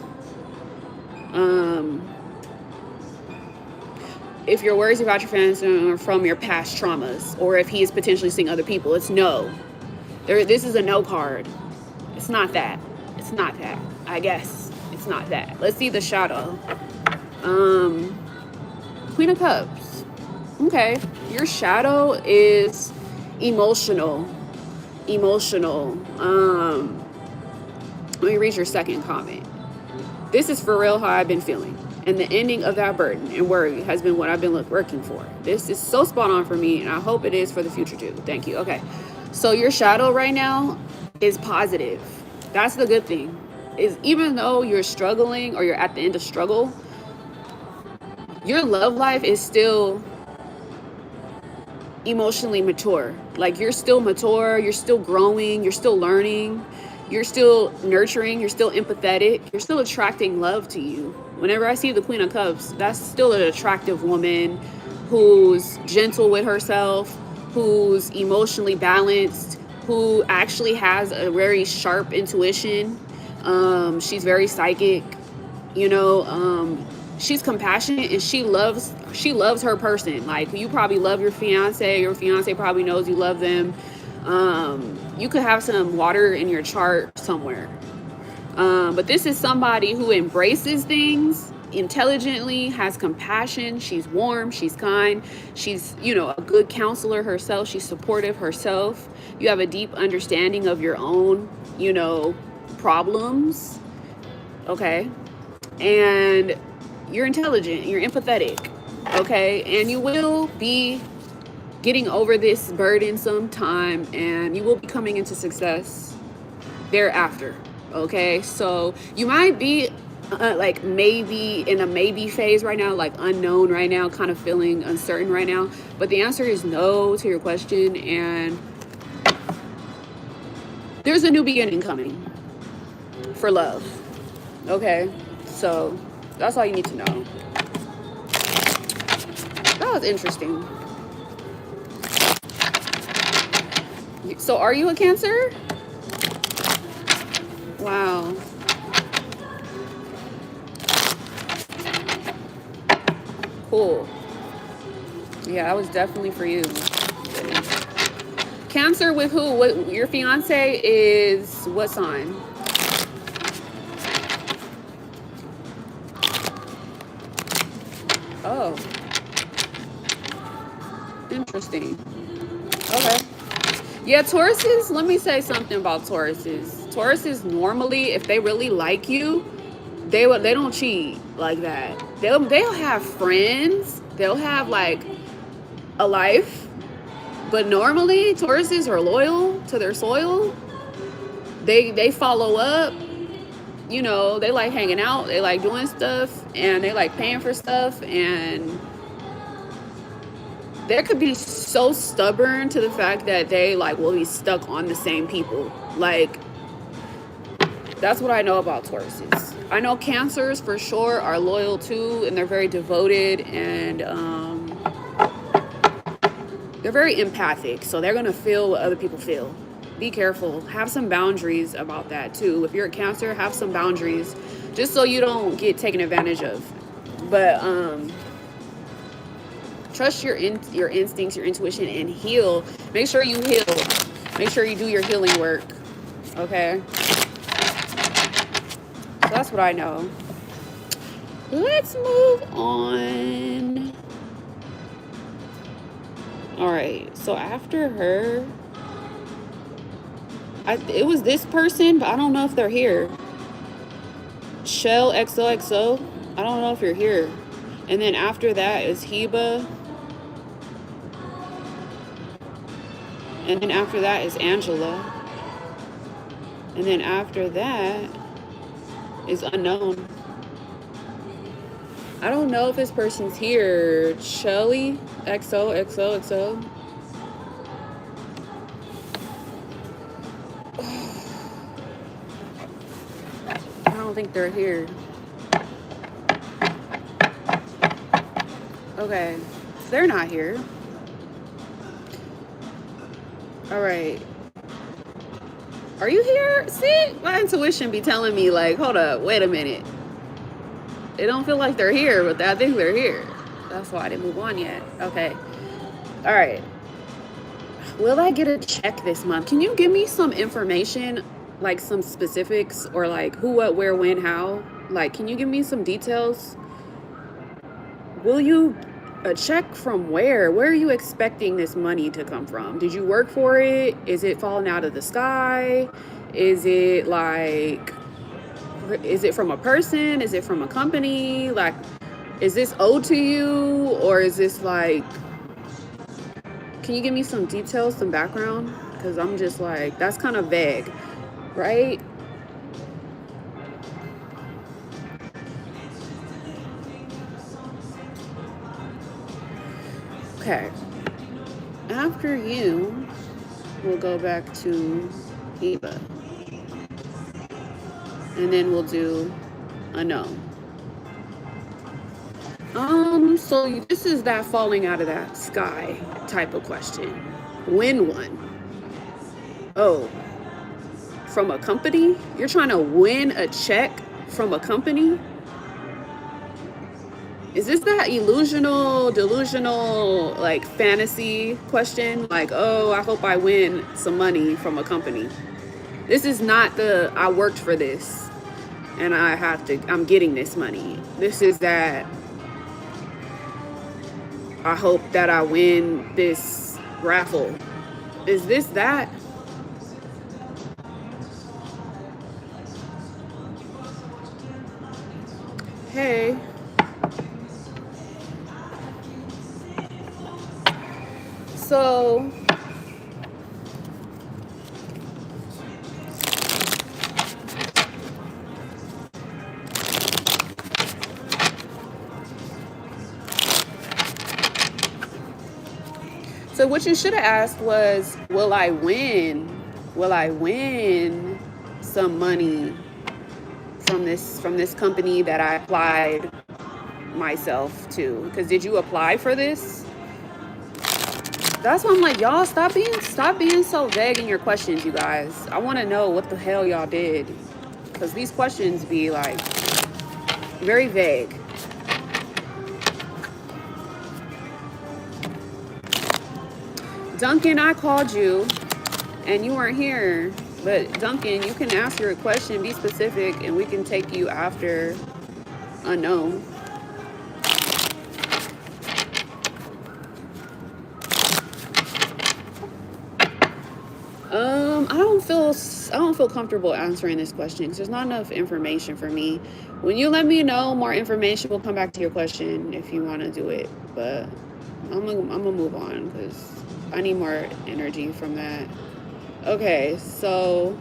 if your worries about your fans are from your past traumas, or if he is potentially seeing other people, it's no. This is a no card. It's not that. It's not that. I guess it's not that. Let's see the shadow. Queen of Cups. Okay. Your shadow is emotional. Emotional. Let me read your second comment. This is for real how I've been feeling. And the ending of that burden and worry has been what I've been working for. This is so spot on for me, and I hope it is for the future too. Thank you. Okay. So your shadow right now is positive. That's the good thing. Is even though you're struggling or you're at the end of struggle, your love life is still emotionally mature. Like you're still mature, you're still growing, you're still learning, you're still nurturing, you're still empathetic, you're still attracting love to you. Whenever I see the Queen of Cups, that's still an attractive woman who's gentle with herself, who's emotionally balanced, who actually has a very sharp intuition. She's very psychic, you know, she's compassionate, and she loves her person. Like you probably love your fiance probably knows you love them. You could have some water in your chart somewhere. But this is somebody who embraces things intelligently, has compassion. She's warm, she's kind, she's, you know, a good counselor herself. She's supportive herself. You have a deep understanding of your own, you know, problems. Okay. And you're intelligent, you're empathetic. Okay. And you will be getting over this burden sometime, and you will be coming into success thereafter. Okay, so you might be like maybe in a maybe phase right now, like unknown right now, kind of feeling uncertain right now. But the answer is no to your question, and there's a new beginning coming for love. Okay, so that's all you need to know. That was interesting. So are you a Cancer? Wow. Cool. Yeah, that was definitely for you. Cancer with who? What, your fiance is what sign? Oh, interesting. Okay. Yeah, Tauruses, let me say something about Tauruses. Tauruses normally, if they really like you, they don't cheat like that. They'll have friends. They'll have like a life. But normally Tauruses are loyal to their soil. They follow up. You know, they like hanging out, they like doing stuff, and they like paying for stuff, and they could be so stubborn to the fact that they like will be stuck on the same people. Like, that's what I know about Tauruses. I know Cancers for sure are loyal too, and they're very devoted, and they're very empathic, so they're gonna feel what other people feel. Be careful. Have some boundaries about that too. If you're a Cancer, have some boundaries, just so you don't get taken advantage of. But trust your instincts, your intuition, and heal. Make sure you heal. Make sure you do your healing work. Okay. So that's what I know. Let's move on. All right. So after her, it was this person, but I don't know if they're here. Shell XOXO. I don't know if you're here. And then after that is Heba. And then after that is Angela. And then after that is unknown. I don't know if this person's here. Shelly XOXOXO. I don't think they're here. Okay, they're not here. All right. Are you here? See, my intuition be telling me like, hold up, wait a minute. It don't feel like they're here, but I think they're here. That's why I didn't move on yet. Okay. All right. Will I get a check this month? Can you give me some information, like some specifics, or like who, what, where, when, how? Like, can you give me some details? Will you a check from where? Where are you expecting this money to come from? Did you work for it? Is it falling out of the sky? Is it from a person? Is it from a company? Like, is this owed to you? Or is this like, can you give me some details, some background? Because I'm just like, that's kind of vague, right? Okay. After you, we'll go back to Eva. And then we'll do unknown. So this is that falling out of that sky type of question. Win one. Oh, from a company? You're trying to win a check from a company? Is this that delusional, like fantasy question? Like, oh, I hope I win some money from a company. This is not I worked for this and I'm getting this money. This is that I hope that I win this raffle. Is this that? Hey. So So what you should have asked was, will I win? Will I win some money from this company that I applied myself to? Because did you apply for this? That's why I'm like, y'all stop being so vague in your questions, you guys. I want to know what the hell y'all did, because these questions be like very vague. Duncan, I called you and you weren't here. But Duncan, you can ask your question, be specific, and we can take you after unknown. I don't feel comfortable answering this question because there's not enough information for me. When you let me know more information, we'll come back to your question if you want to do it. But I'm gonna move on because I need more energy from that. Okay, so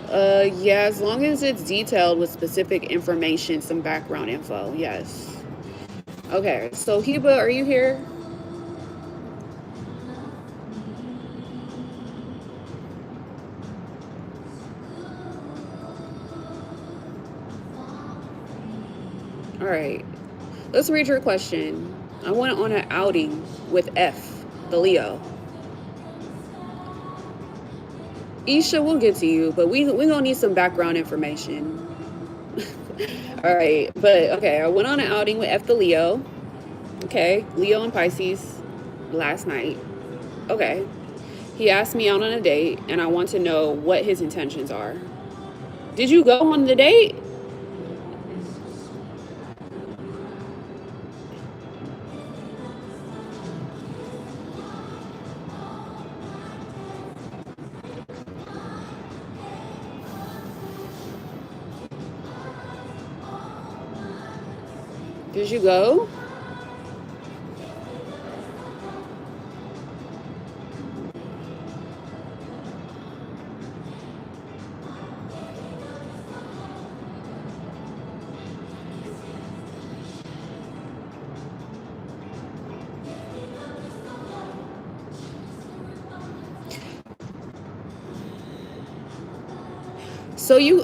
yeah, as long as it's detailed with specific information, some background info, yes. Okay, so Heba, are you here? All right, let's read your question. I went on an outing with F, the Leo. Isha, we'll get to you, but we gonna need some background information. All right, but okay, I went on an outing with F, the Leo. Okay, Leo and Pisces last night. Okay, he asked me out on a date, and I want to know what his intentions are. Did you go on the date? Did you go?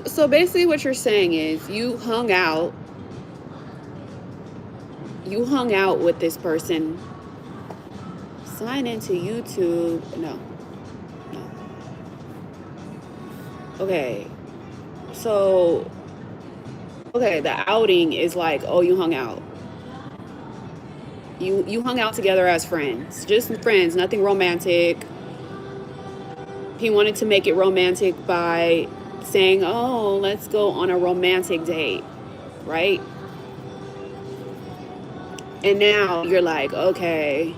So basically what you're saying is you hung out with this person. Sign into YouTube. No. Okay. So okay, the outing is like, oh, you hung out. You hung out together as friends. Just friends, nothing romantic. He wanted to make it romantic by saying, oh, let's go on a romantic date, right? And now you're like, okay,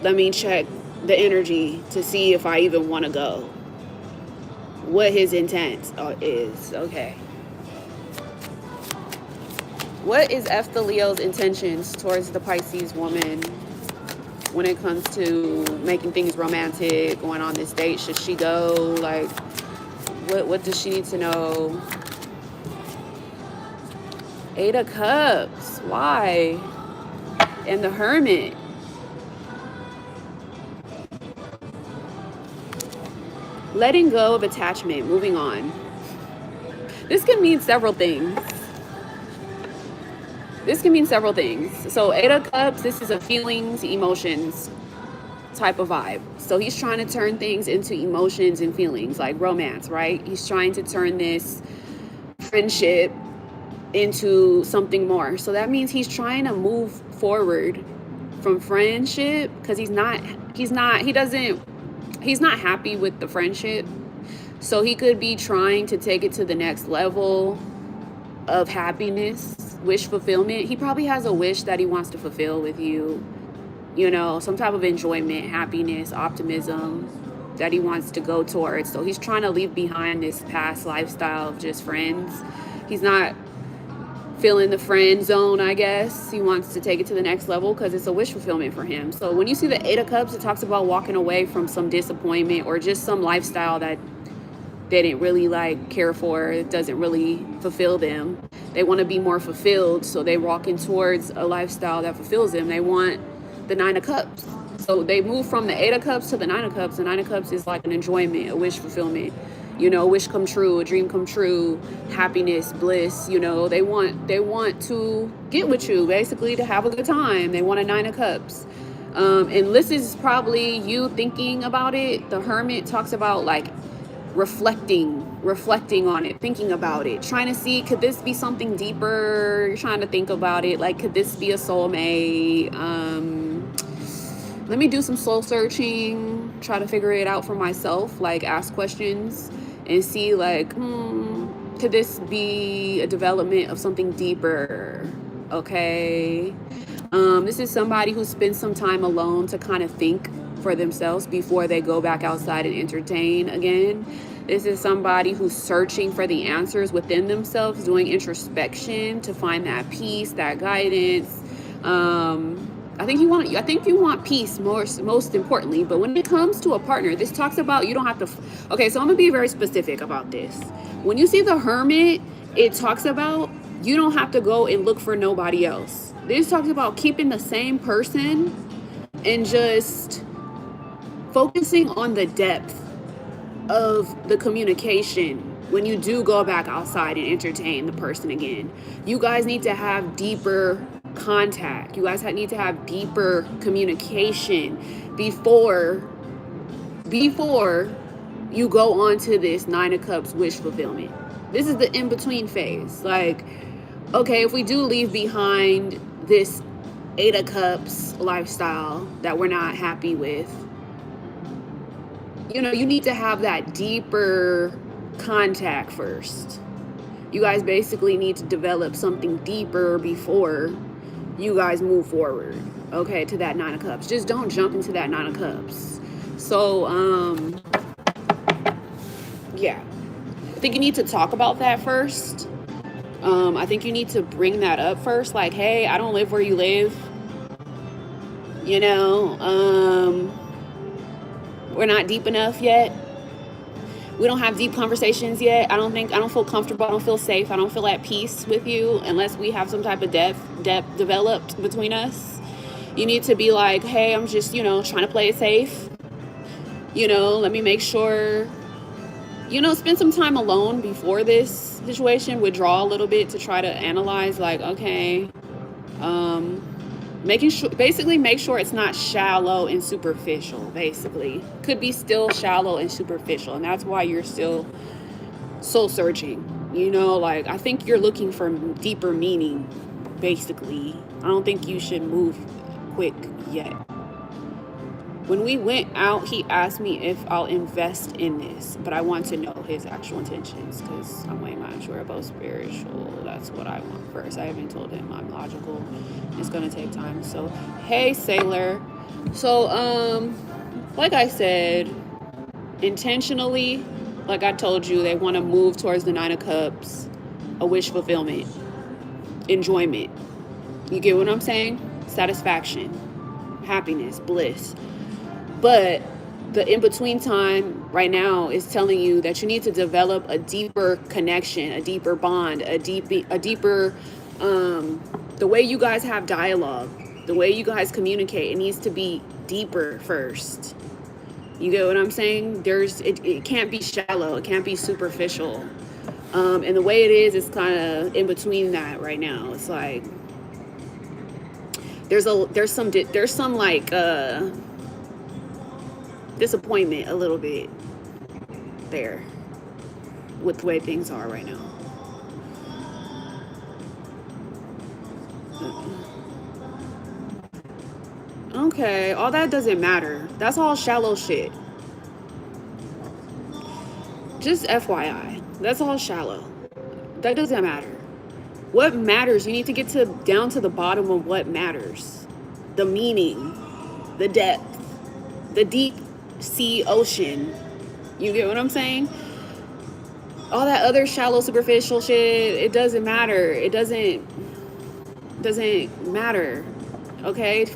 let me check the energy to see if I even want to go. What his intent is. Okay. What is F the Leo's intentions towards the Pisces woman when it comes to making things romantic, going on this date? Should she go? Like, what does she need to know? 8 of Cups. Why? And the Hermit. Letting go of attachment, moving on. This can mean several things. So 8 of Cups, this is a feelings, emotions type of vibe. So he's trying to turn things into emotions and feelings, like romance, right? He's trying to turn this friendship into something more. So that means he's trying to move forward from friendship because he's not happy with the friendship. So he could be trying to take it to the next level of happiness, wish fulfillment. He probably has a wish that he wants to fulfill with you, you know, some type of enjoyment, happiness, optimism that he wants to go towards. So he's trying to leave behind this past lifestyle of just friends. He's not feeling the friend zone, I guess. He wants to take it to the next level because it's a wish fulfillment for him. So when you see the 8 of Cups, it talks about walking away from some disappointment or just some lifestyle that they didn't really like care for. It doesn't really fulfill them. They want to be more fulfilled, so they walking towards a lifestyle that fulfills them. They want the Nine of Cups. So they move from the Eight of Cups to the Nine of Cups. The Nine of Cups is like an enjoyment, a wish fulfillment, you know, a wish come true, a dream come true, happiness, bliss. You know, they want to get with you, basically, to have a good time. They want a Nine of Cups. And this is probably you thinking about it. The Hermit talks about like reflecting on it, thinking about it, trying to see, could this be something deeper? You're trying to think about it, like, could this be a soulmate? Let me do some soul searching, try to figure it out for myself, like ask questions and see like, could this be a development of something deeper? Okay. This is somebody who spends some time alone to kind of think for themselves before they go back outside and entertain again. This is somebody who's searching for the answers within themselves, doing introspection to find that peace, that guidance. I think you want peace most importantly. But when it comes to a partner, this talks about you don't have to. Okay, so I'm gonna be very specific about this. When you see the Hermit, it talks about you don't have to go and look for nobody else. This talks about keeping the same person and just focusing on the depth of the communication when you do go back outside and entertain the person again. You guys need to have deeper contact. You guys need to have deeper communication before you go on to this Nine of Cups wish fulfillment. This is the in-between phase. Like, okay, if we do leave behind this Eight of Cups lifestyle that we're not happy with, you know, you need to have that deeper contact first. You guys basically need to develop something deeper before you guys move forward, okay, to that Nine of Cups. Just don't jump into that Nine of Cups. So, yeah. I think you need to talk about that first. I think you need to bring that up first. Like, hey, I don't live where you live. You know, we're not deep enough yet. We don't have deep conversations yet. I don't feel comfortable. I don't feel safe. I don't feel at peace with you unless we have some type of depth developed between us. You need to be like, hey, I'm just, you know, trying to play it safe. You know, let me make sure, you know, spend some time alone before this situation. Withdraw a little bit to try to analyze, like, okay, make sure it's not shallow and superficial. Basically, could be still shallow and superficial, and that's why you're still soul searching. You know, like, I think you're looking for deeper meaning. Basically, I don't think you should move quick yet. When we went out, he asked me if I'll invest in this, but I want to know his actual intentions because I'm way not sure about spiritual. That's what I want first. I haven't told him I'm logical. It's going to take time. So, hey, Sailor. So, like I said, intentionally, like I told you, they want to move towards the Nine of Cups, a wish fulfillment, enjoyment. You get what I'm saying? Satisfaction, happiness, bliss. But the in-between time right now is telling you that you need to develop a deeper connection, a deeper bond, a deeper, the way you guys have dialogue, the way you guys communicate, it needs to be deeper first. You get what I'm saying? It can't be shallow. It can't be superficial. And the way it is, it's kind of in between that right now. It's like, there's some like, disappointment a little bit there with the way things are right now. Okay, all that doesn't matter. That's all shallow shit. Just FYI, that's all shallow. That doesn't matter. What matters, you need to get down to the bottom of what matters. The meaning, the depth, the deep sea ocean. You get what I'm saying? All that other shallow, superficial shit, it doesn't matter. It doesn't matter. Okay?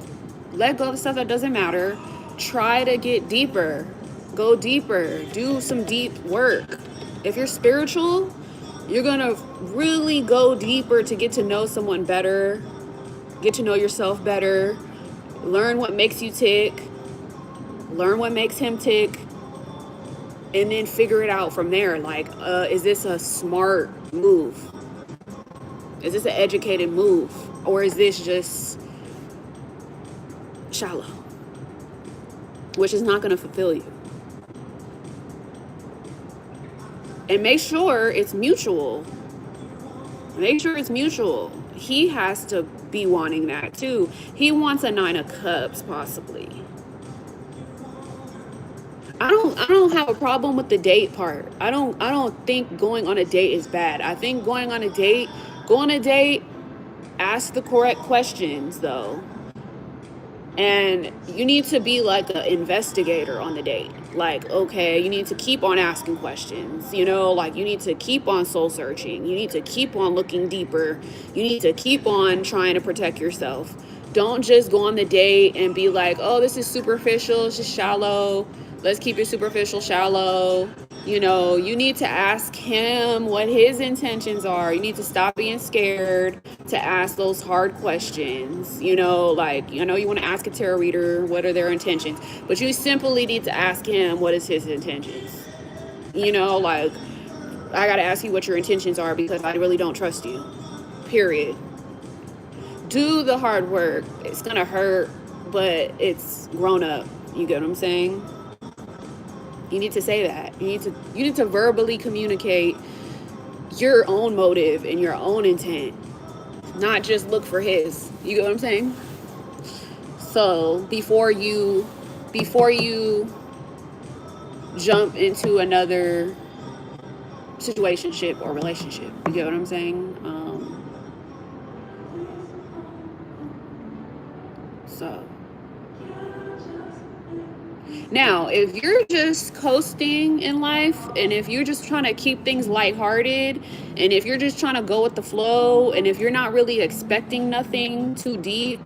Let go of the stuff that doesn't matter. Try to get deeper. Go deeper. Do some deep work. If you're spiritual, You're going to really go deeper to get to know someone better, get to know yourself better, learn what makes you tick, learn what makes him tick, and then figure it out from there. Like, is this a smart move? Is this an educated move? Or is this just shallow? Which is not going to fulfill you. And make sure it's mutual. Make sure it's mutual. He has to be wanting that too. He wants a 9 of Cups, possibly. I don't have a problem with the date part. I don't think going on a date is bad. I think go on a date, ask the correct questions though. And you need to be like an investigator on the date. Like, okay, you need to keep on asking questions, you know, like you need to keep on soul searching. You need to keep on looking deeper. You need to keep on trying to protect yourself. Don't just go on the date and be like, oh, this is superficial, it's just shallow. Let's keep it superficial, shallow. You know, you need to ask him what his intentions are. You need to stop being scared to ask those hard questions. You know, like, you know, you want to ask a tarot reader, what are their intentions? But you simply need to ask him, what is his intentions? You know, like, I got to ask you what your intentions are because I really don't trust you. Period. Do the hard work. It's going to hurt, but it's grown up. You get what I'm saying? You need to say that. You need to verbally communicate your own motive and your own intent, not just look for his. You get what I'm saying? So before you jump into another situationship or relationship, you get what I'm saying? So now, if you're just coasting in life, and if you're just trying to keep things lighthearted, and if you're just trying to go with the flow, and if you're not really expecting nothing too deep,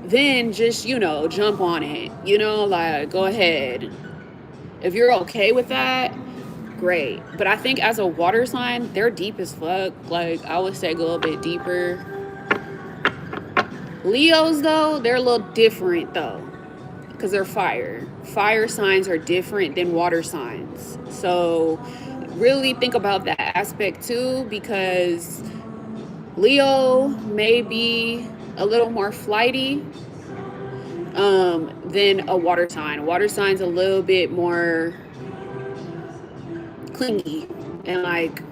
then just, you know, jump on it. You know, like, go ahead. If you're okay with that, great. But I think as a water sign, they're deep as fuck. Like, I would say go a bit deeper. Leos, though, they're a little different, though, because they're fire. Fire signs are different than water signs. So really think about that aspect too, because Leo may be a little more flighty than a water sign. A water sign's a little bit more clingy and like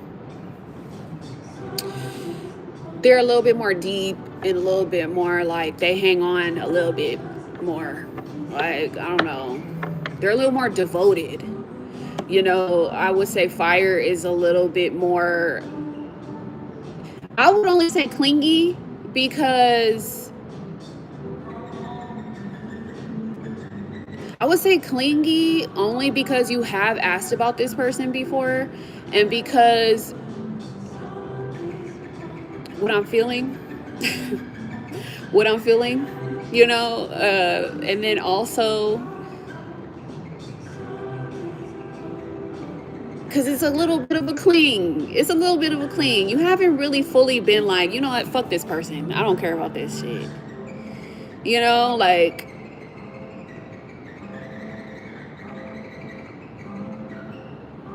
they're a little bit more deep and a little bit more like they hang on a little bit more. Like, I don't know. They're a little more devoted. You know, I would say fire is a little bit more, I would only say clingy because I would say clingy only because you have asked about this person before and because what I'm feeling, you know, and then also because it's a little bit of a cling. It's a little bit of a cling. You haven't really fully been like, you know what, fuck this person. I don't care about this shit. You know, like,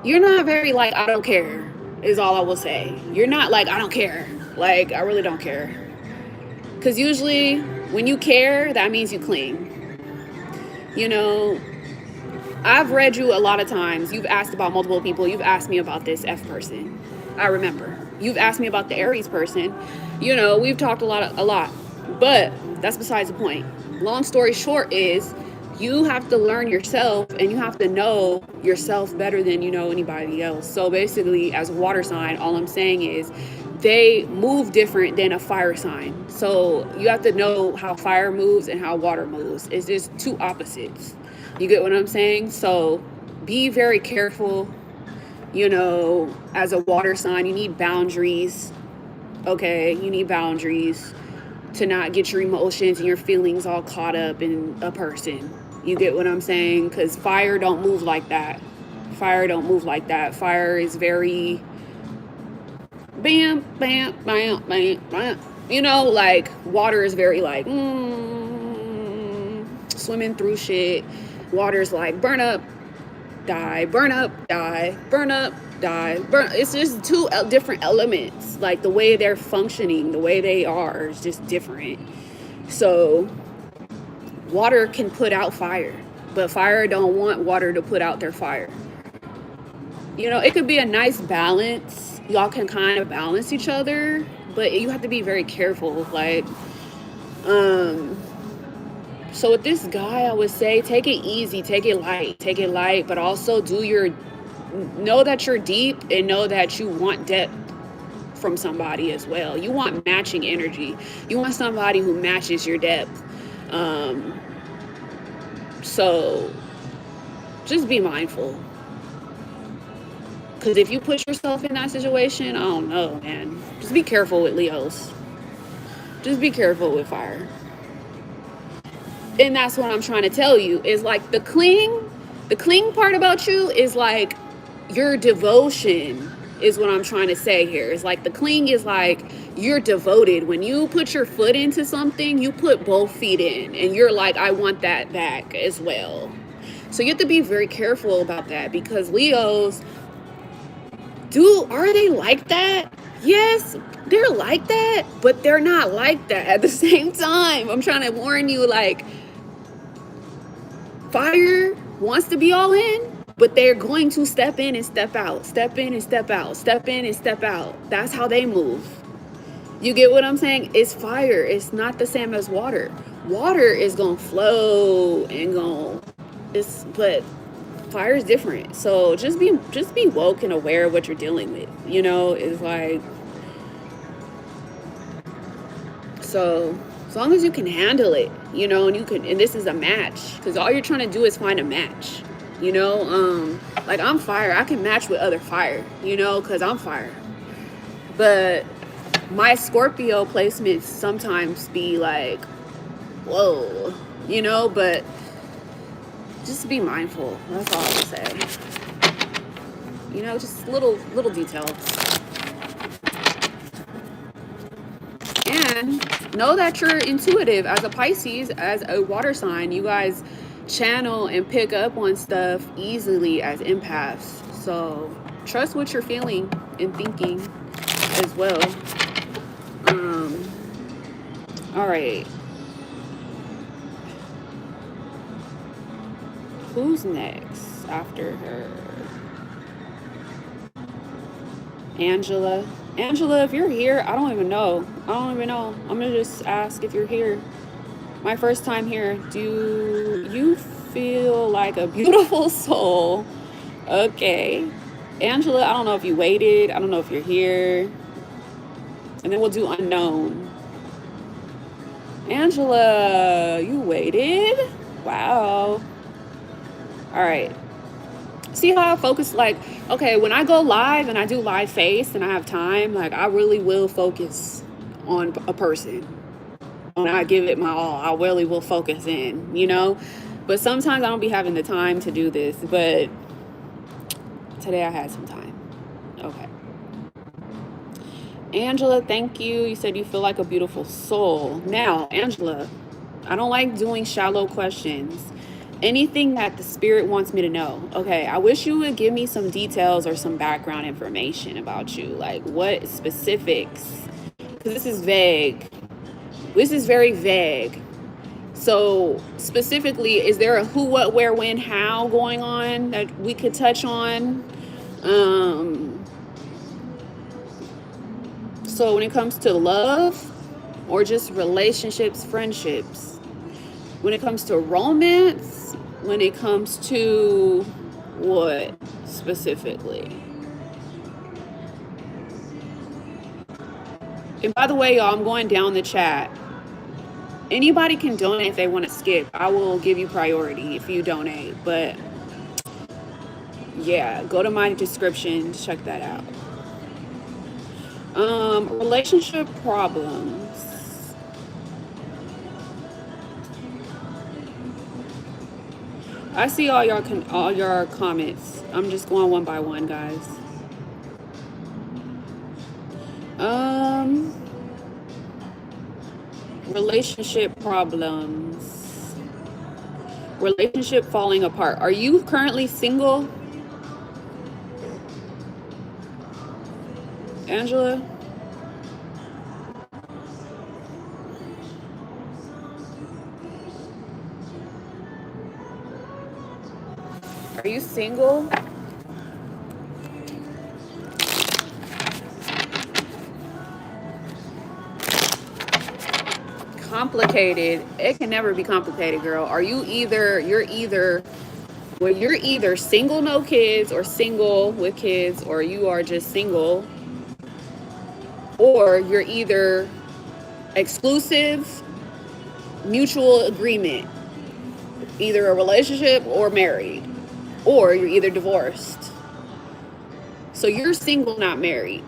you're not very like, I don't care, is all I will say. You're not like, I don't care. Like, I really don't care. Because usually when you care, that means you cling. You know, I've read you a lot of times. You've asked about multiple people. You've asked me about this F person. I remember. You've asked me about the Aries person. You know, we've talked a lot. But that's besides the point. Long story short is you have to learn yourself and you have to know yourself better than you know anybody else. So basically, as a water sign, all I'm saying is they move different than a fire sign. So you have to know how fire moves and how water moves. It's just two opposites. You get what I'm saying? So be very careful. You know, as a water sign, you need boundaries. Okay, you need boundaries to not get your emotions and your feelings all caught up in a person. You get what I'm saying? Because fire don't move like that. Fire don't move like that. Fire is very bam, bam, bam, bam, bam. You know, like water is very like swimming through shit. Water's like burn up, die, burn up, die, burn up, die, burn. It's just two different elements. Like the way they're functioning, the way they are is just different. So water can put out fire, but fire don't want water to put out their fire. You know, it could be a nice balance. Y'all can kind of balance each other, but you have to be very careful. Like, so with this guy, I would say take it easy, take it light, but also know that you're deep and know that you want depth from somebody as well. You want matching energy. You want somebody who matches your depth. So just be mindful. Because if you put yourself in that situation, I don't know, man. Just be careful with Leos. Just be careful with fire. And that's what I'm trying to tell you is like the cling part about you is like your devotion is what I'm trying to say here. It's like the cling is like you're devoted. When you put your foot into something, you put both feet in and you're like, I want that back as well. So you have to be very careful about that because Leos, are they like that? Yes, they're like that, but they're not like that at the same time. I'm trying to warn you, like, fire wants to be all in, but they're going to step in and step out, step in and step out, step in and step out. That's how they move. You get what I'm saying? It's fire. It's not the same as water. Water is going to flow and but fire is different. So just be woke and aware of what you're dealing with. You know, it's like, so as long as you can handle it, you know, and this is a match, because all you're trying to do is find a match, you know. Like I'm fire, I can match with other fire, you know, because I'm fire. But my Scorpio placements sometimes be like, whoa, you know, but just be mindful. That's all I would say. You know, just little details. And know that you're intuitive as a Pisces, as a water sign. You guys channel and pick up on stuff easily as empaths. So trust what you're feeling and thinking as well. All right. Who's next after her? Angela. Angela, if you're here, I don't even know. I'm gonna just ask if you're here. My first time here. Do you feel like a beautiful soul? Okay. Angela, I don't know if you waited. I don't know if you're here. And then we'll do unknown. Angela, you waited? Wow. All right. See how I focus? Like, okay, when I go live and I do live face and I have time, like I really will focus on a person. When I give it my all, I really will focus in, you know? But sometimes I don't be having the time to do this, but today I had some time. Okay. Angela, thank you. You said you feel like a beautiful soul. Now, Angela, I don't like doing shallow questions. Anything that the spirit wants me to know. Okay, I wish you would give me some details or some background information about you. Like what specifics? Because this is vague. This is very vague. So specifically, is there a who, what, where, when, how going on that we could touch on? So when it comes to love or just relationships, friendships, when it comes to romance, when it comes to what specifically? And by the way, y'all, I'm going down the chat. Anybody can donate if they want to skip. I will give you priority if you donate. But yeah, go to my description to check that out. Relationship problems. I see all your comments. I'm just going one by one, guys. Relationship problems. Relationship falling apart. Are you currently single, Angela? Are you single? Complicated. It can never be complicated, girl. Are you either, well, you're either single, no kids, or single with kids, or you are just single, or you're either exclusive, mutual agreement, either a relationship or married, or you're either divorced. So you're single, not married,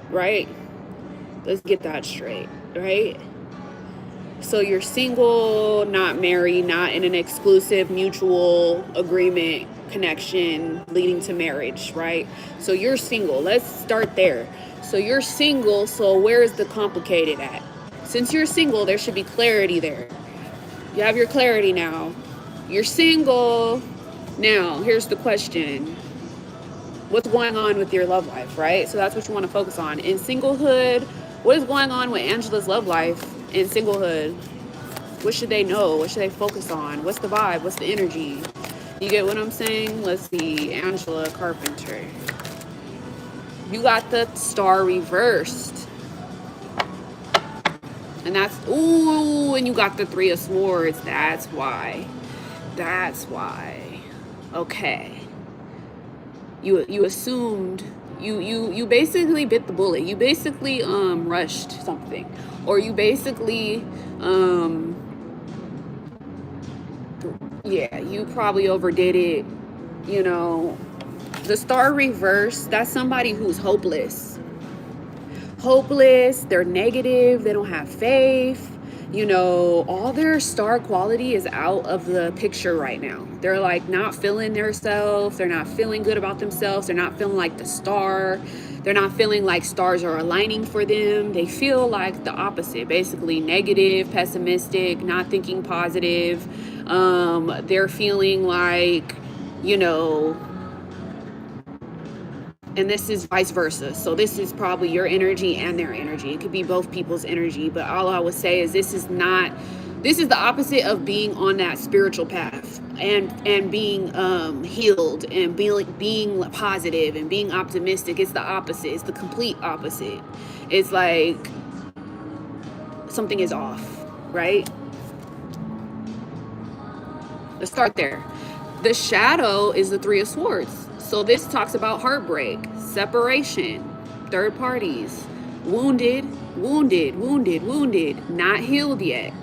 right? Let's get that straight, right? So you're single, not married, not in an exclusive mutual agreement connection leading to marriage, right? So you're single. Let's start there. So you're single, so where is the complicated at? Since you're single, there should be clarity there. You have your clarity now. You're single. Now, here's the question. What's going on with your love life, right? So that's what you want to focus on. In singlehood, what is going on with Angela's love life in singlehood? What should they know? What should they focus on? What's the vibe? What's the energy? You get what I'm saying? Let's see. Angela Carpenter. You got the star reversed. And that's, ooh, and you got the 3 of Swords. That's why. That's why. Okay. You assumed, you basically bit the bullet. You basically rushed something. Or you basically yeah, you probably overdid it. You know, the star reverse, that's somebody who's hopeless. Hopeless, they're negative, they don't have faith. You know, all their star quality is out of the picture right now. They're like not feeling themselves. They're not feeling good about themselves. They're not feeling like the star. They're not feeling like stars are aligning for them. They feel like the opposite, basically negative, pessimistic, not thinking positive. They're feeling like, you know, and this is vice versa. So this is probably your energy and their energy. It could be both people's energy, but all I would say is this is the opposite of being on that spiritual path and being healed and being positive and being optimistic. It's the opposite. It's the complete opposite. It's like something is off, right? Let's start there. The shadow is the 3 of Swords. So this talks about heartbreak, separation, third parties, wounded, not healed yet.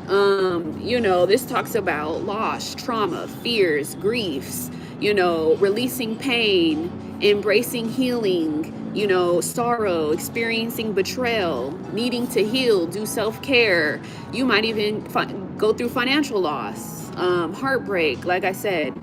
You know, this talks about loss, trauma, fears, griefs, you know, releasing pain, embracing healing, you know, sorrow, experiencing betrayal, needing to heal, do self-care. You might even go through financial loss, heartbreak, like I said.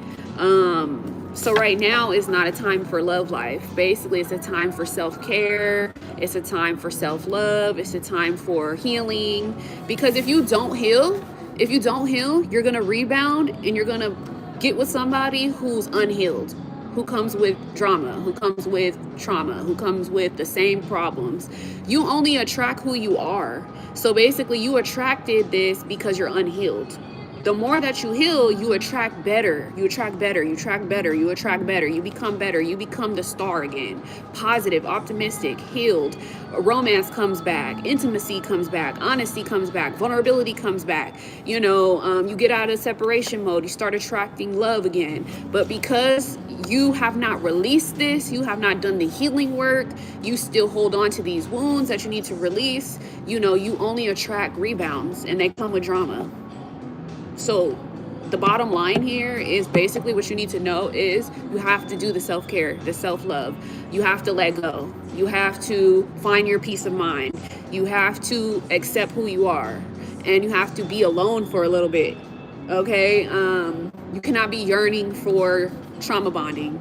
So right now is not a time for love life. Basically, it's a time for self-care. It's a time for self-love. It's a time for healing. Because if you don't heal, you're going to rebound and you're going to get with somebody who's unhealed, who comes with drama, who comes with trauma, who comes with the same problems. You only attract who you are. So basically, you attracted this because you're unhealed. The more that you heal, you attract better. You attract better. You attract better. You attract better. You become better. You become the star again. Positive, optimistic, healed. Romance comes back. Intimacy comes back. Honesty comes back. Vulnerability comes back. You know, you get out of separation mode. You start attracting love again. But because you have not released this, you have not done the healing work, you still hold on to these wounds that you need to release, you know, you only attract rebounds and they come with drama. So the bottom line here is basically what you need to know is you have to do the self-care, the self-love. You have to let go. You have to find your peace of mind. You have to accept who you are. And you have to be alone for a little bit. Okay? You cannot be yearning for trauma bonding.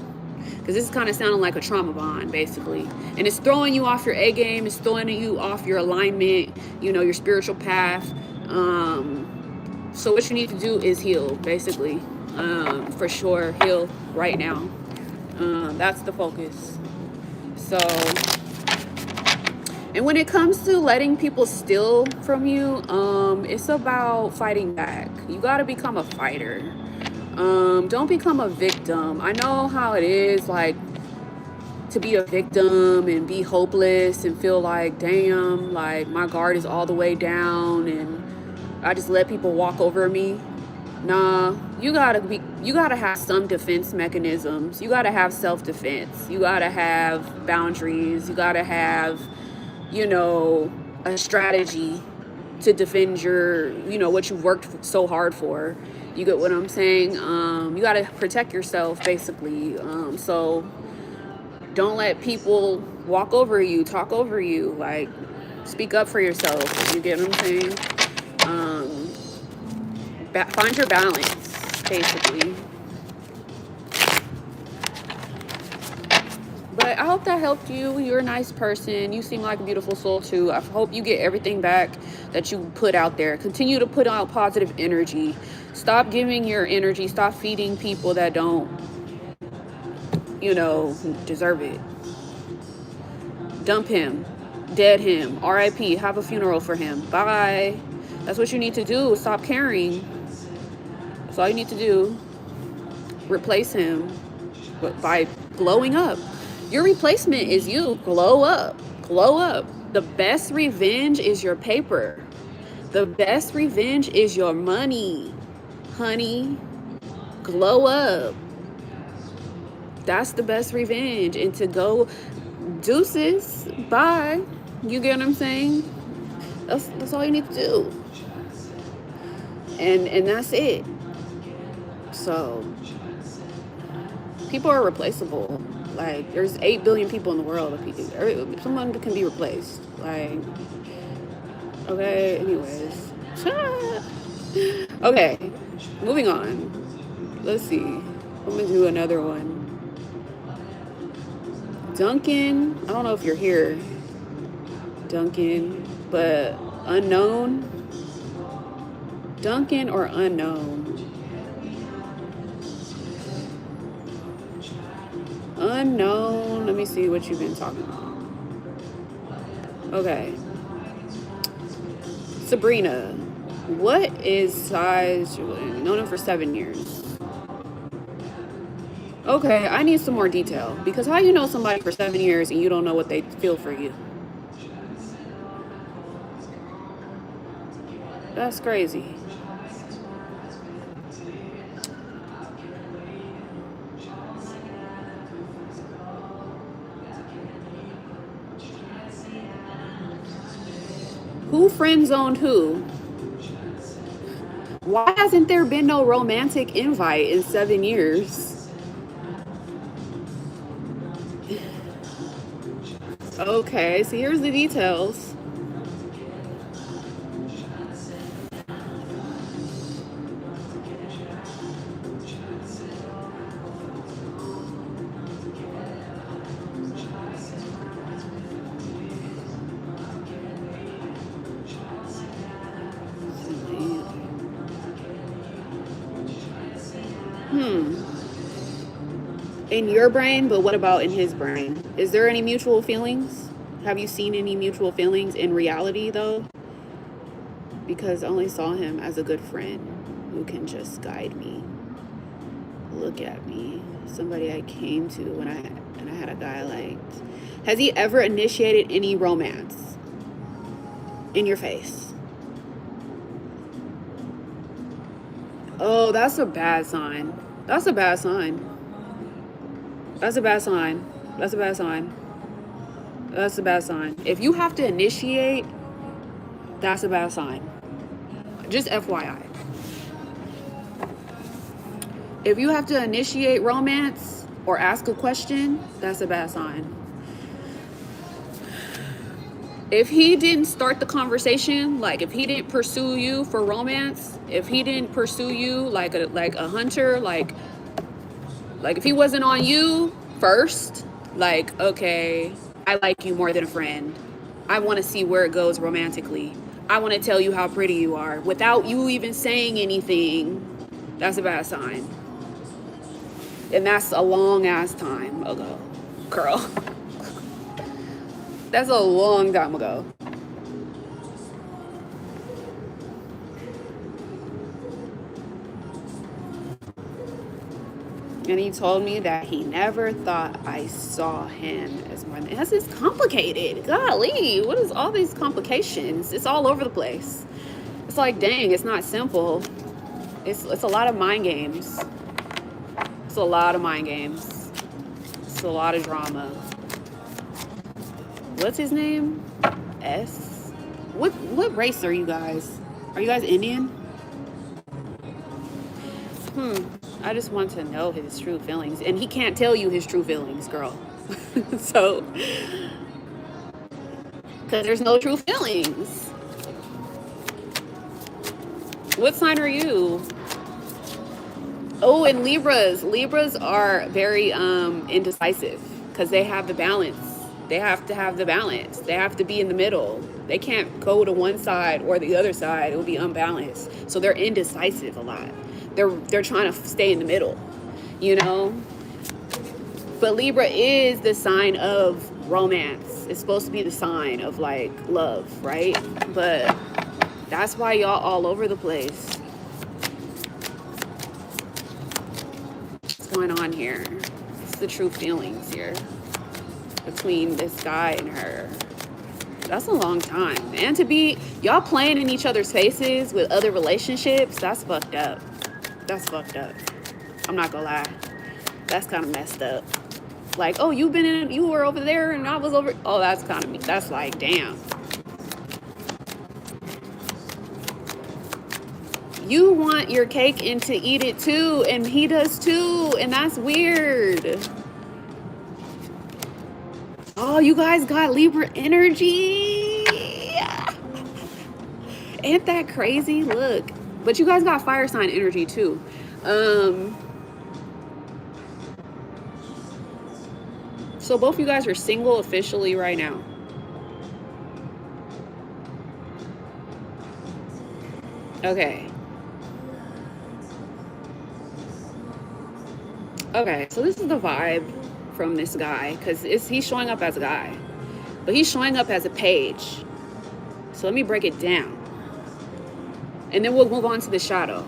because this is kind of sounding like a trauma bond, basically. And it's throwing you off your A game. It's throwing you off your alignment, you know, your spiritual path. So what you need to do is heal, basically. For sure, heal right now. That's the focus. So, and when it comes to letting people steal from you, it's about fighting back. You got to become a fighter. Don't become a victim. I know how it is, like, to be a victim and be hopeless and feel like, damn, like my guard is all the way down and I just let people walk over me. Nah, you gotta have some defense mechanisms. You gotta have self-defense. You gotta have boundaries. You gotta have, you know, a strategy to defend your, you know, what you've worked so hard for. You get what I'm saying? You gotta protect yourself, basically. So don't let people walk over you, talk over you. Like, speak up for yourself. You get what I'm saying? Find your balance, basically. But I hope that helped you. You're a nice person. You seem like a beautiful soul too. I hope you get everything back that you put out there. Continue to put out positive energy. Stop giving your energy. Stop feeding people that don't, you know, deserve it. Dump him. Dead him. R.I.P. Have a funeral for him. Bye. That's what you need to do. Stop caring. That's all you need to do. Replace him by glowing up. Your replacement is you. Glow up. Glow up. The best revenge is your paper. The best revenge is your money, honey. Glow up. That's the best revenge. And to go, deuces, bye. You get what I'm saying? That's all you need to do. And that's it. So, people are replaceable. Like, there's 8 billion people in the world. Someone can be replaced. Like, okay, anyways. Okay, moving on. Let's see. I'm gonna do another one. Duncan, I don't know if you're here, Duncan, but unknown. Duncan or unknown? Unknown. Let me see what you've been talking about. Okay. Sabrina, what is size? You've known him for 7 years. Okay, I need some more detail, because how you know somebody for 7 years and you don't know what they feel for you? That's crazy. Who friend-zoned who? Why hasn't there been no romantic invite in 7 years? Okay, so here's the details. In your brain, but what about in his brain? Is there any mutual feelings? Have you seen any mutual feelings in reality, though? Because I only saw him as a good friend who can just guide me, look at me, somebody I came to when I had a guy I liked. Has he ever initiated any romance in your face? Oh, that's a bad sign. That's a bad sign. That's a bad sign. That's a bad sign. That's a bad sign. If you have to initiate, that's a bad sign. Just FYI. If you have to initiate romance or ask a question, that's a bad sign. If he didn't start the conversation, like if he didn't pursue you for romance, if he didn't pursue you like a hunter, like if he wasn't on you first, like, okay, I like you more than a friend. I want to see where it goes romantically. I want to tell you how pretty you are without you even saying anything. That's a bad sign. And that's a long ass time ago, girl. That's a long time ago. And he told me that he never thought I saw him as more than... This is complicated. Golly, what is all these complications? It's all over the place. It's like, dang, it's not simple. It's a lot of mind games. It's a lot of mind games. It's a lot of drama. What's his name? S? What race are you guys? Are you guys Indian? I just want to know his true feelings. And he can't tell you his true feelings, girl. So, because there's no true feelings. What sign are you? Oh, and Libras. Libras are very indecisive because they have the balance. They have to have the balance. They have to be in the middle. They can't go to one side or the other side. It will be unbalanced. So they're indecisive a lot. They're trying to stay in the middle, you know? But Libra is the sign of romance. It's supposed to be the sign of like love, right? But that's why y'all all over the place. What's going on here? What's the true feelings here between this guy and her? That's a long time. And to be y'all playing in each other's faces with other relationships, that's fucked up. That's fucked up. I'm not gonna lie. That's kind of messed up. Like, oh, you were over there and I was over. Oh, that's kind of me. That's like, damn. You want your cake and to eat it too, and he does too, and that's weird. Oh, you guys got Libra energy. Ain't that crazy? Look. But you guys got fire sign energy too. So both you guys are single officially right now. Okay. Okay, so this is the vibe from this guy, because he's showing up as a guy, but he's showing up as a page. So let me break it down. And then we'll move on to the shadow.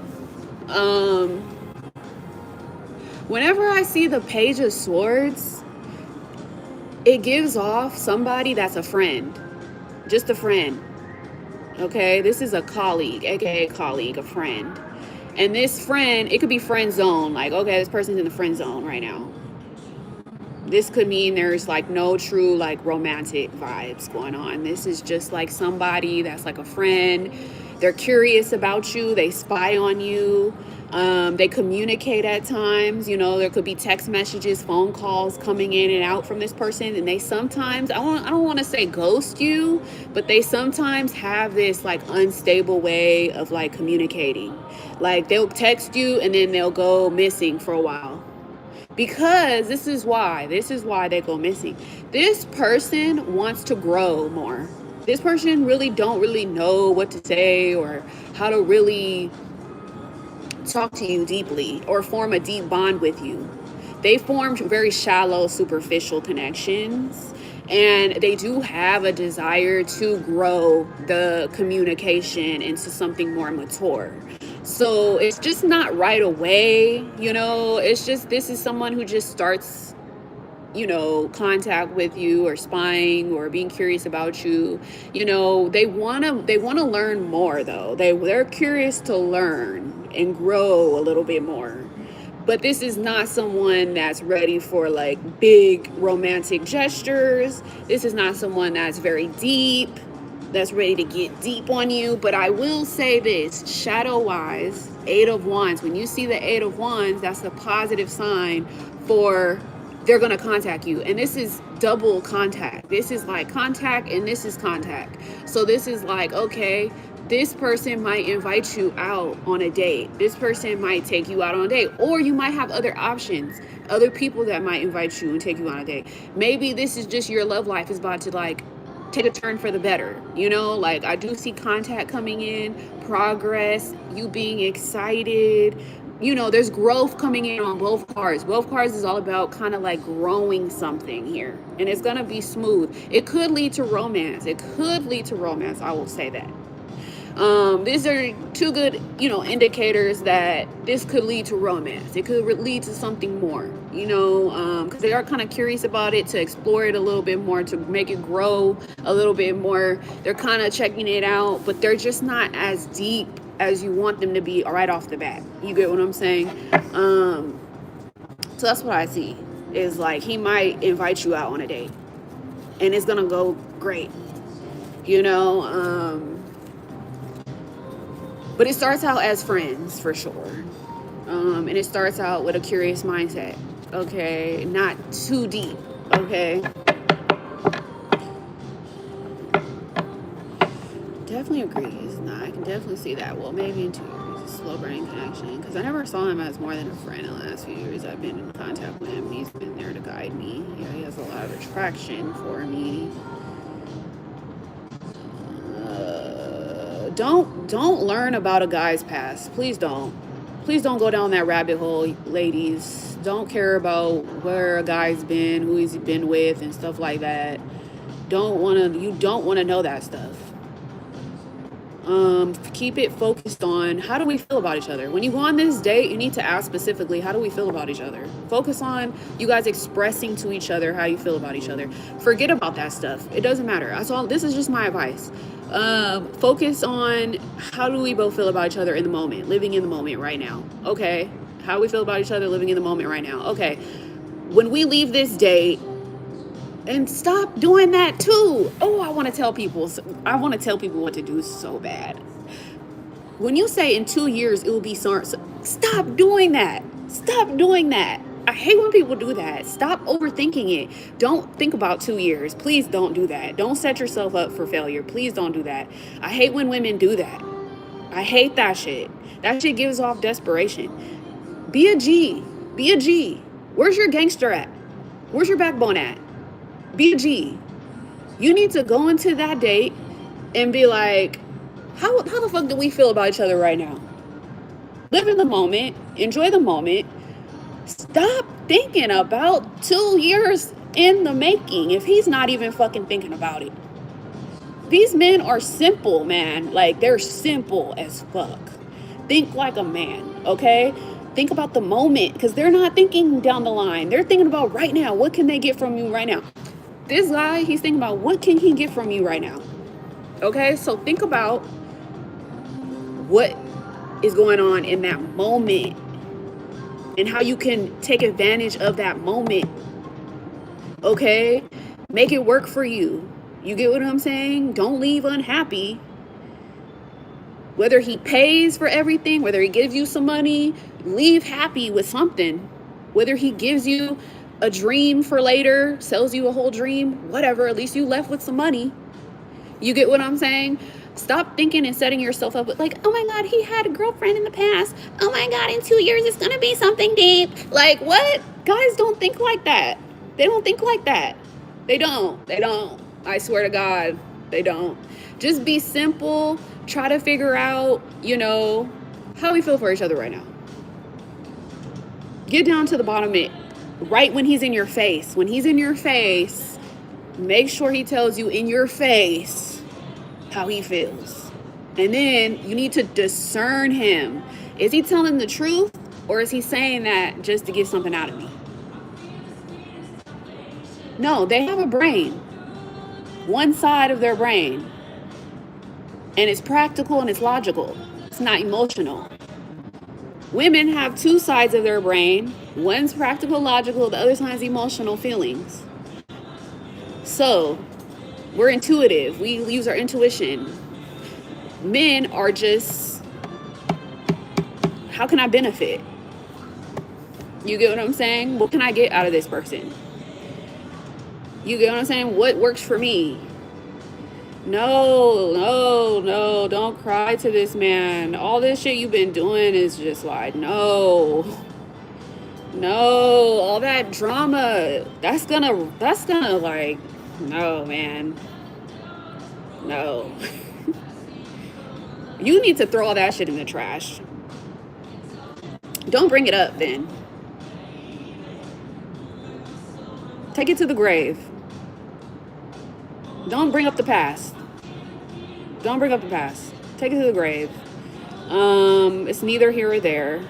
Whenever I see the Page of Swords, it gives off somebody that's a friend. Just a friend. Okay? This is a colleague, aka colleague, a friend. And this friend, it could be friend zone. Like, okay, this person's in the friend zone right now. This could mean there's like no true like romantic vibes going on. This is just like somebody that's like a friend. They're curious about you. They spy on you. They communicate at times. You know, there could be text messages, phone calls coming in and out from this person. And they sometimes, I don't want to say ghost you, but they sometimes have this like unstable way of like communicating. Like they'll text you and then they'll go missing for a while. Because this is why they go missing. This person wants to grow more. This person don't really know what to say or how to really talk to you deeply or form a deep bond with you. They formed very shallow, superficial connections, and they do have a desire to grow the communication into something more mature. So it's just not right away, you know, it's just, this is someone who just starts, you know, contact with you or spying or being curious about you. You know, they want to learn more though. They're curious to learn and grow a little bit more. But this is not someone that's ready for like big romantic gestures. This is not someone that's very deep, that's ready to get deep on you. But I will say this, shadow wise, 8 of Wands, when you see the 8 of Wands, that's a positive sign for they're going to contact you. And this is double contact. This is like contact and this is contact. So this is like, okay, this person might invite you out on a date. This person might take you out on a date, or you might have other options. other people that might invite you and take you on a date. Maybe this is just your love life is about to like take a turn for the better, you know? Like I do see contact coming in, progress, you being excited, you know, there's growth coming in on both cards. Both cards is all about kind of like growing something here, and it's gonna be smooth. It could lead to romance. It could lead to romance, I will say that. These are two good, you know, indicators that this could lead to romance. It could lead to something more, you know, because they are kind of curious about it, to explore it a little bit more, to make it grow a little bit more. They're kind of checking it out, but they're just not as deep as you want them to be right off the bat. You get what I'm saying? So that's what I see, is like he might invite you out on a date and it's gonna go great, you know. But it starts out as friends for sure. And it starts out with a curious mindset. Okay, not too deep. Okay. Definitely agree. It's not. I can definitely see that. Well, maybe in 2 years, a slow brain connection. Because I never saw him as more than a friend in the last few years. I've been in contact with him. He's been there to guide me. Yeah, he has a lot of attraction for me. Don't learn about a guy's past. Please don't go down that rabbit hole, ladies. Don't care about where a guy's been, who he's been with, and stuff like that. You don't want to know that stuff. Keep it focused on, how do we feel about each other? When you go on this date, you need to ask specifically, how do we feel about each other? Focus on you guys expressing to each other how you feel about each other. Forget about that stuff. It doesn't matter. This is just my advice. Focus on, how do we both feel about each other in the moment, living in the moment right now. Okay. How we feel about each other living in the moment right now. Okay. When we leave this date, and stop doing that too. Oh, I want to tell people what to do so bad. When you say in 2 years it will be so, stop doing that. Stop doing that. I hate when people do that. Stop overthinking it. Don't think about 2 years. Please don't do that. Don't set yourself up for failure. Please don't do that. I hate when women do that. I hate that shit. That shit gives off desperation. Be a G. Be a G. Where's your gangster at? Where's your backbone at? Be a G. You need to go into that date and be like, how the fuck do we feel about each other right now? Live in the moment. Enjoy the moment. Stop thinking about 2 years in the making if he's not even fucking thinking about it. These men are simple, man. Like, they're simple as fuck. Think like a man, okay? Think about the moment, because they're not thinking down the line. They're thinking about right now. What can they get from you right now? This guy, he's thinking about what can he get from you right now. Okay, so think about what is going on in that moment and how you can take advantage of that moment. Okay, make it work for you. You get what I'm saying? Don't leave unhappy. Whether he pays for everything, whether he gives you some money, leave happy with something. Whether he gives you a dream for later, sells you a whole dream, whatever, at least you left with some money. You get what I'm saying? Stop thinking and setting yourself up with like, oh my God, he had a girlfriend in the past. Oh my God, in 2 years, it's going to be something deep. Like, what? Guys don't think like that. They don't think like that. They don't. I swear to God, they don't. Just be simple. Try to figure out, you know, how we feel for each other right now. Get down to the bottom of it. Right when he's in your face. When he's in your face, make sure he tells you in your face how he feels. And then you need to discern him. Is he telling the truth, or is he saying that just to get something out of me? No, they have a brain. One side of their brain. And it's practical and it's logical. It's not emotional. Women have two sides of their brain. One's practical, logical, the other side's emotional feelings. So, we're intuitive. We use our intuition. Men are just, how can I benefit? You get what I'm saying? What can I get out of this person? You get what I'm saying? What works for me? No, don't cry to this man. All this shit you've been doing is just like, no. No, all that drama. That's gonna like, no, man. No. You need to throw all that shit in the trash. Don't bring it up then. Take it to the grave. Don't bring up the past. Don't bring up the past. Take it to the grave. It's neither here or there.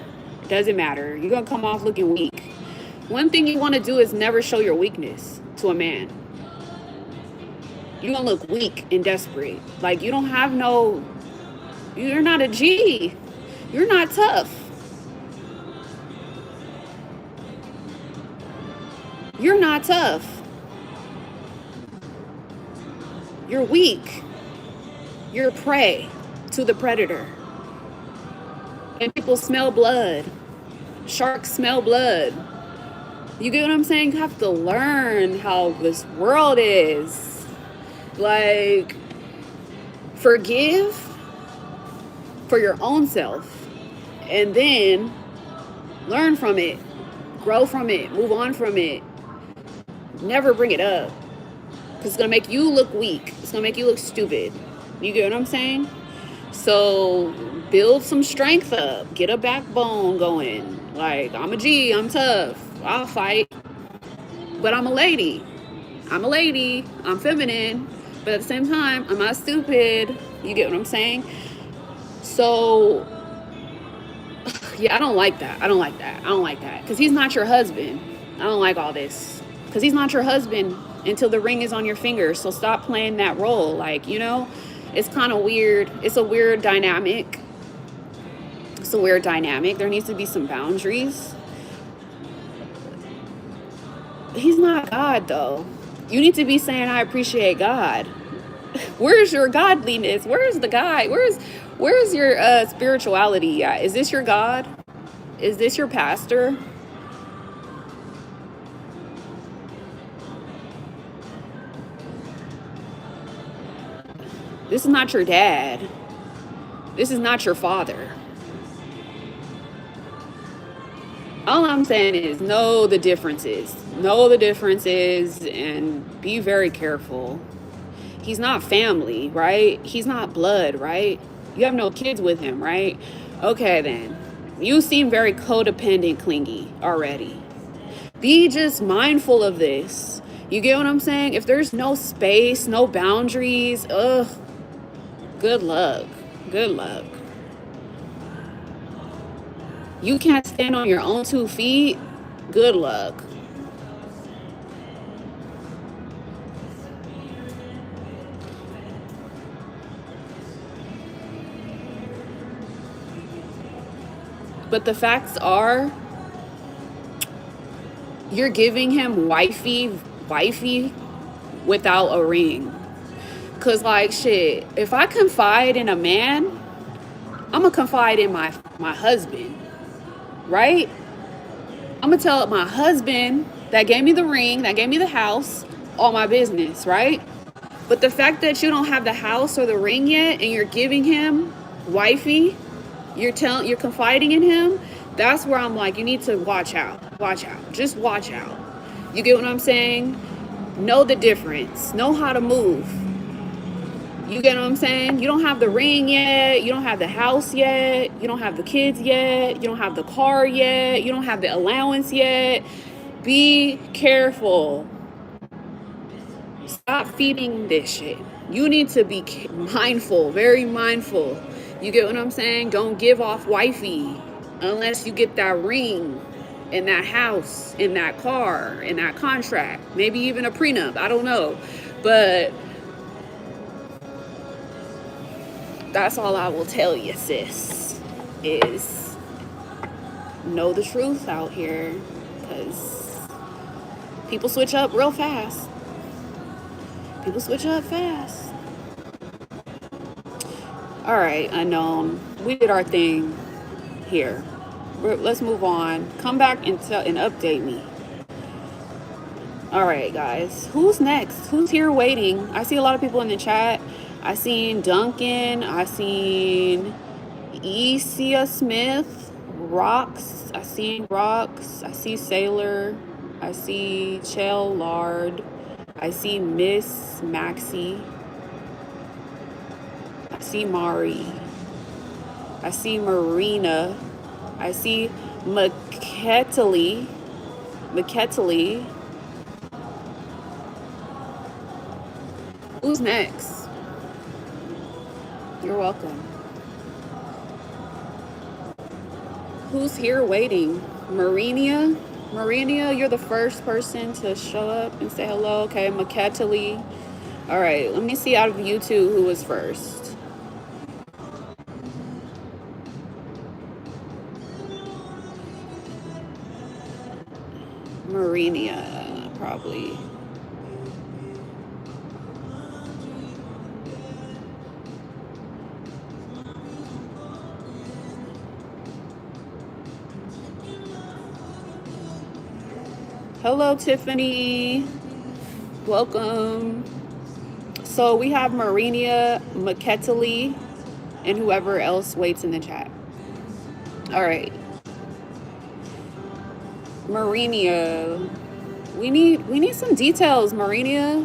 It doesn't matter. You're gonna come off looking weak. One thing you want to do is never show your weakness to a man. You're gonna look weak and desperate. Like you don't have no, you're not a G. You're not tough. You're not tough. You're weak. You're prey to the predator. And people smell blood. Sharks smell blood. You get what I'm saying? You have to learn how this world is. Like, forgive for your own self. And then learn from it. Grow from it. Move on from it. Never bring it up. Because it's going to make you look weak. It's going to make you look stupid. You get what I'm saying? So build some strength up. Get a backbone going. Like, I'm a G. I'm tough. I'll fight. But I'm a lady. I'm a lady. I'm feminine. But at the same time, I'm not stupid. You get what I'm saying? So, yeah, I don't like that. I don't like that. I don't like that. Because he's not your husband. I don't like all this. Because he's not your husband until the ring is on your finger. So stop playing that role. Like, you know, it's kind of weird. It's a weird dynamic. It's a weird dynamic. There needs to be some boundaries. He's not God, though. You need to be saying, I appreciate God. Where's your godliness? Where's the guy? Where's your spirituality at? Is this your God? Is this your pastor? This is not your dad. This is not your father. All I'm saying is know the differences. Know the differences and be very careful. He's not family, right? He's not blood, right? You have no kids with him, right? Okay, then. You seem very codependent, clingy already. Be just mindful of this. You get what I'm saying? If there's no space, no boundaries, good luck. Good luck. You can't stand on your own 2 feet, good luck. But the facts are, you're giving him wifey without a ring. Cause like shit, if I confide in a man, I'm gonna confide in my husband, right? I'm gonna tell my husband that gave me the ring, that gave me the house, all my business, right? But the fact that you don't have the house or the ring yet and you're giving him wifey, you're confiding in him, that's where I'm like, you need to watch out. Watch out. Just watch out. You get what I'm saying? Know the difference. Know how to move. You get what I'm saying? You don't have the ring yet. You don't have the house yet. You don't have the kids yet. You don't have the car yet. You don't have the allowance yet. Be careful. Stop feeding this shit. You need to be mindful, very mindful. You get what I'm saying? Don't give off wifey unless you get that ring and that house and that car and that contract. Maybe even a prenup. I don't know. But that's all I will tell you, sis, is know the truth out here, because people switch up real fast. People switch up fast. All right, unknown. We did our thing here. Let's move on. Come back and update me. All right, guys. Who's next? Who's here waiting? I see a lot of people in the chat. I seen Duncan. I seen Esia Smith, Rocks. I see Rocks. I see Sailor. I see Chell Lard. I see Miss Maxie. I see Mari. I see Marina. I see McKettley. Who's next? You're welcome. Who's here waiting? Marinia? Marinia, you're the first person to show up and say hello. Okay, McKettley. All right, let me see out of you two who was first. Marinia, probably. Hello, Tiffany. Welcome. So we have Marinia, McKettley, and whoever else waits in the chat. All right. Marinia. We need some details, Marinia.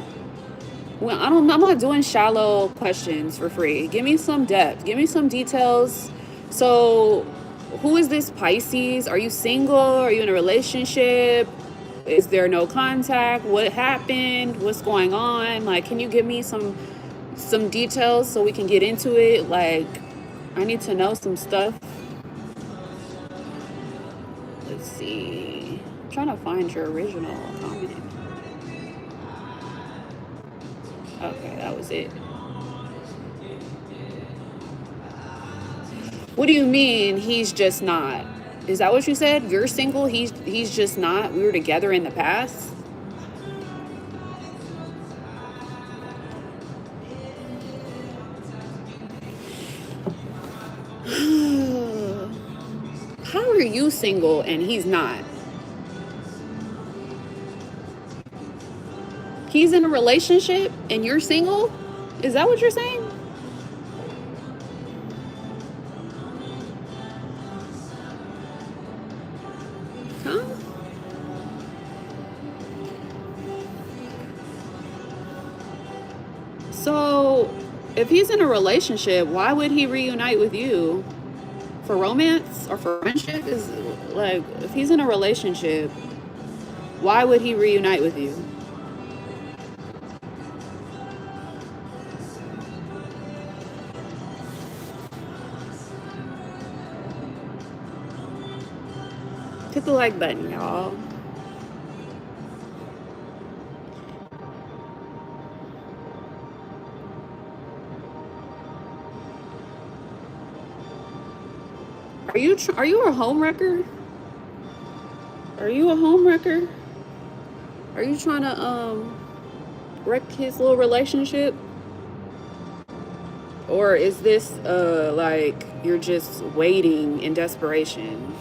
Well, I'm not doing shallow questions for free. Give me some depth. Give me some details. So, who is this Pisces? Are you single? Are you in a relationship? Is there no contact? What happened? What's going on? Like, can you give me some details so we can get into it? Like, I need to know some stuff. Let's see. I'm trying to find your original comment. Okay, that was it. What do you mean he's just not? Is that what you said? You're single, he's just not? We were together in the past? How are you single and he's not? He's in a relationship and you're single? Is that what you're saying? Huh? So, if he's in a relationship, why would he reunite with you? For romance or for friendship? Is like, if he's in a relationship, why would he reunite with you? Hit the like button, y'all. Are you a homewrecker? Are you a homewrecker? Are you trying to wreck his little relationship? Or is this like you're just waiting in desperation?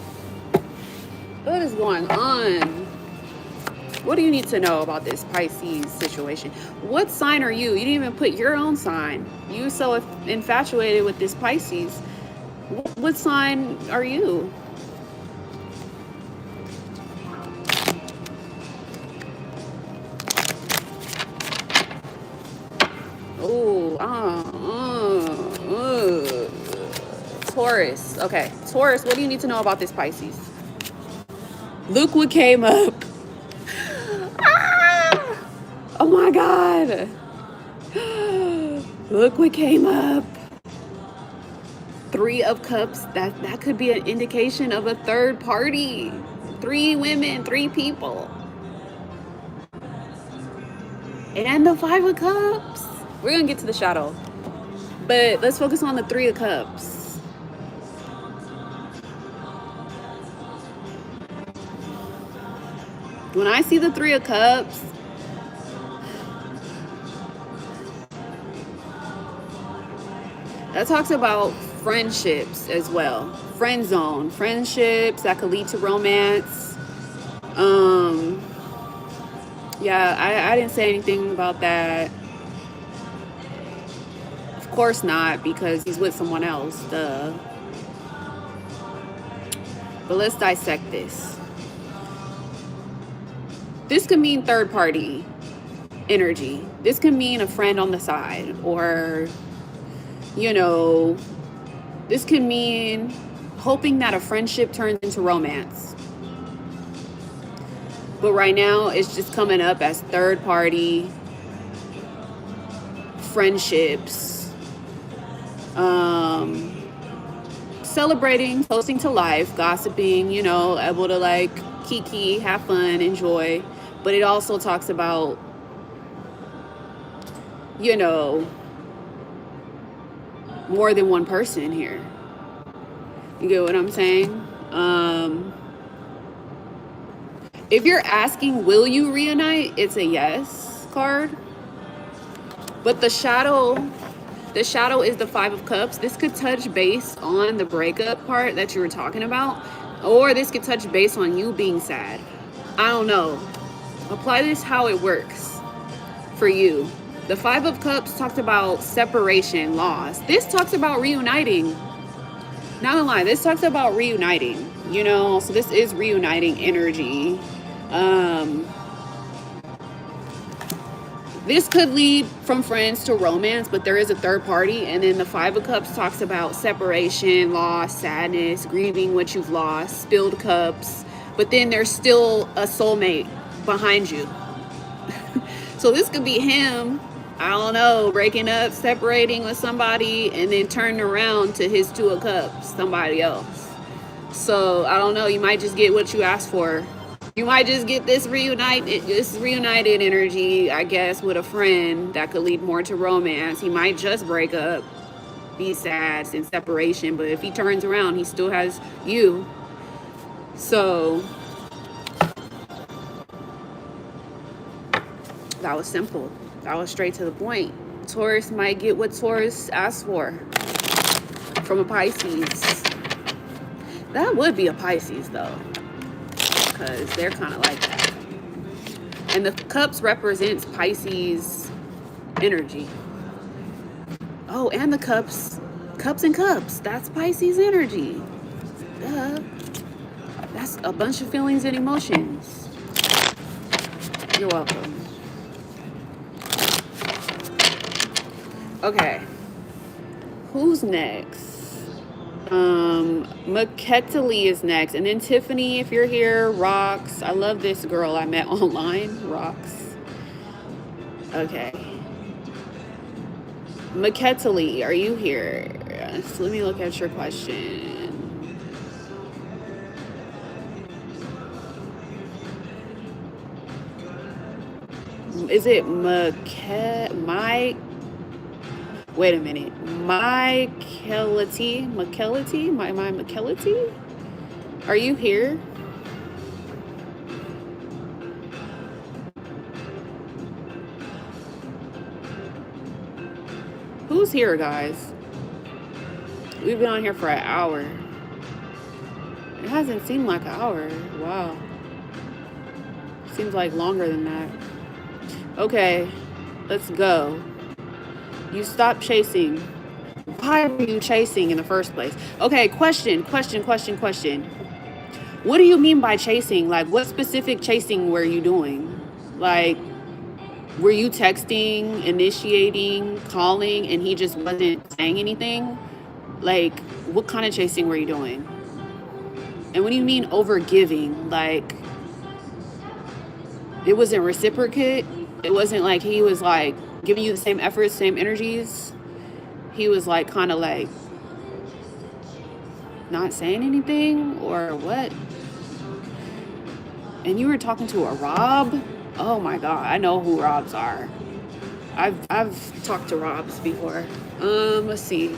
What is going on? What do you need to know about this Pisces situation? What sign are you? You didn't even put your own sign. You so infatuated with this Pisces. What sign are you? Oh, Taurus. Okay, Taurus, what do you need to know about this Pisces? Look what came up. Ah! Oh my God. Look what came up. 3 of Cups. That could be an indication of a third party. 3 women, 3 people. And the 5 of Cups. We're gonna get to the shadow, but let's focus on the 3 of Cups. When I see the 3 of Cups, that talks about friendships as well. Friend zone, friendships that could lead to romance. Yeah, I didn't say anything about that. Of course not, because he's with someone else, duh. But let's dissect this. This could mean third party energy. This could mean a friend on the side, or, you know, this could mean hoping that a friendship turns into romance. But right now, it's just coming up as third party friendships, celebrating, toasting to life, gossiping, you know, able to like kiki, have fun, enjoy. But it also talks about, you know, more than one person here. You get what I'm saying? If you're asking, will you reunite? It's a yes card. But the shadow is the Five of Cups. This could touch base on the breakup part that you were talking about, or this could touch base on you being sad. I don't know. Apply this how it works for you. The Five of Cups talked about separation, loss. This talks about reuniting. Not gonna lie, this talks about reuniting, you know, so this is reuniting energy. This could lead from friends to romance, but there is a third party. And then the Five of Cups talks about separation, loss, sadness, grieving what you've lost, spilled cups. But then there's still a soulmate behind you. So this could be him, I don't know, breaking up, separating with somebody, and then turning around to his Two of Cups, somebody else. So I don't know, you might just get what you asked for. You might just get this reunited energy, I guess, with a friend that could lead more to romance. He might just break up, be sad in separation, but if he turns around, he still has you. So that was simple. That was straight to the point. Taurus might get what Taurus asked for from a Pisces. That would be a Pisces, though, because they're kind of like that. And the cups represents Pisces energy. Oh, and the cups and cups. That's Pisces energy. Duh. That's a bunch of feelings and emotions. You're welcome. Okay. Who's next? Maketali is next, and then Tiffany, if you're here. Rocks, I love this girl I met online. Rocks. Okay. Maketali, are you here? So let me look at your question. Is it wait a minute. Maketali? Maketali? Are you here? Who's here, guys? We've been on here for an hour. It hasn't seemed like an hour. Wow. Seems like longer than that. Okay, let's go. You stopped chasing. Why were you chasing in the first place? Okay, question. What do you mean by chasing? Like, what specific chasing were you doing? Like, were you texting, initiating, calling, and he just wasn't saying anything? Like, what kind of chasing were you doing? And what do you mean over giving? Like, it wasn't reciprocate? It wasn't like he was like giving you the same efforts, same energies? He was like kind of like not saying anything, or what? And you were talking to a Rob? Oh my God, I know who Robs are. I've talked to Robs before. Let's see.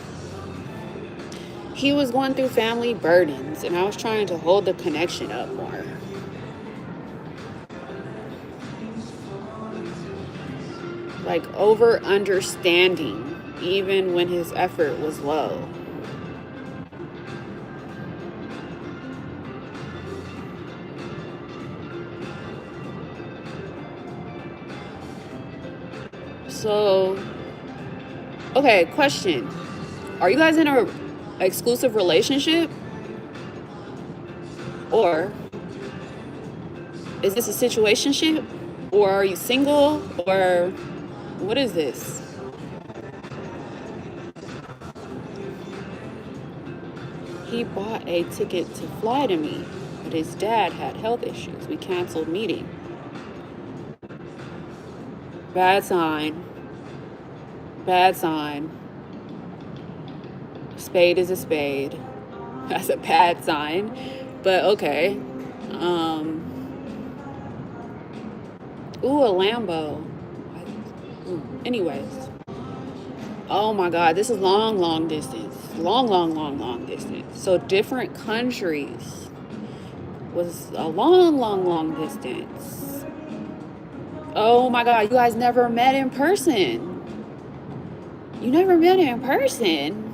He was going through family burdens, and I was trying to hold the connection up more. Like over understanding, even when his effort was low. So, okay, question. Are you guys in a exclusive relationship? Or is this a situationship? Or are you single? Or what is this? He bought a ticket to fly to me, but his dad had health issues. We canceled meeting. Bad sign. Bad sign. Spade is a spade. That's a bad sign. But okay. Ooh, a Lambo. Anyways. Oh my God, this is long distance. Long distance. So different countries was a long distance. Oh my God, you guys never met in person. You never met in person.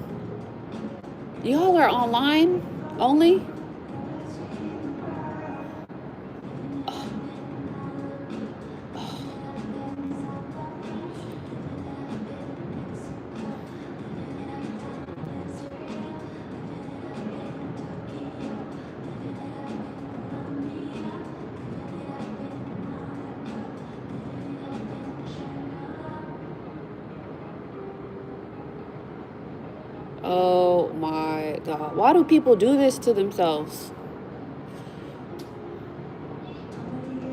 Y'all are online only? Oh my God. Why do people do this to themselves?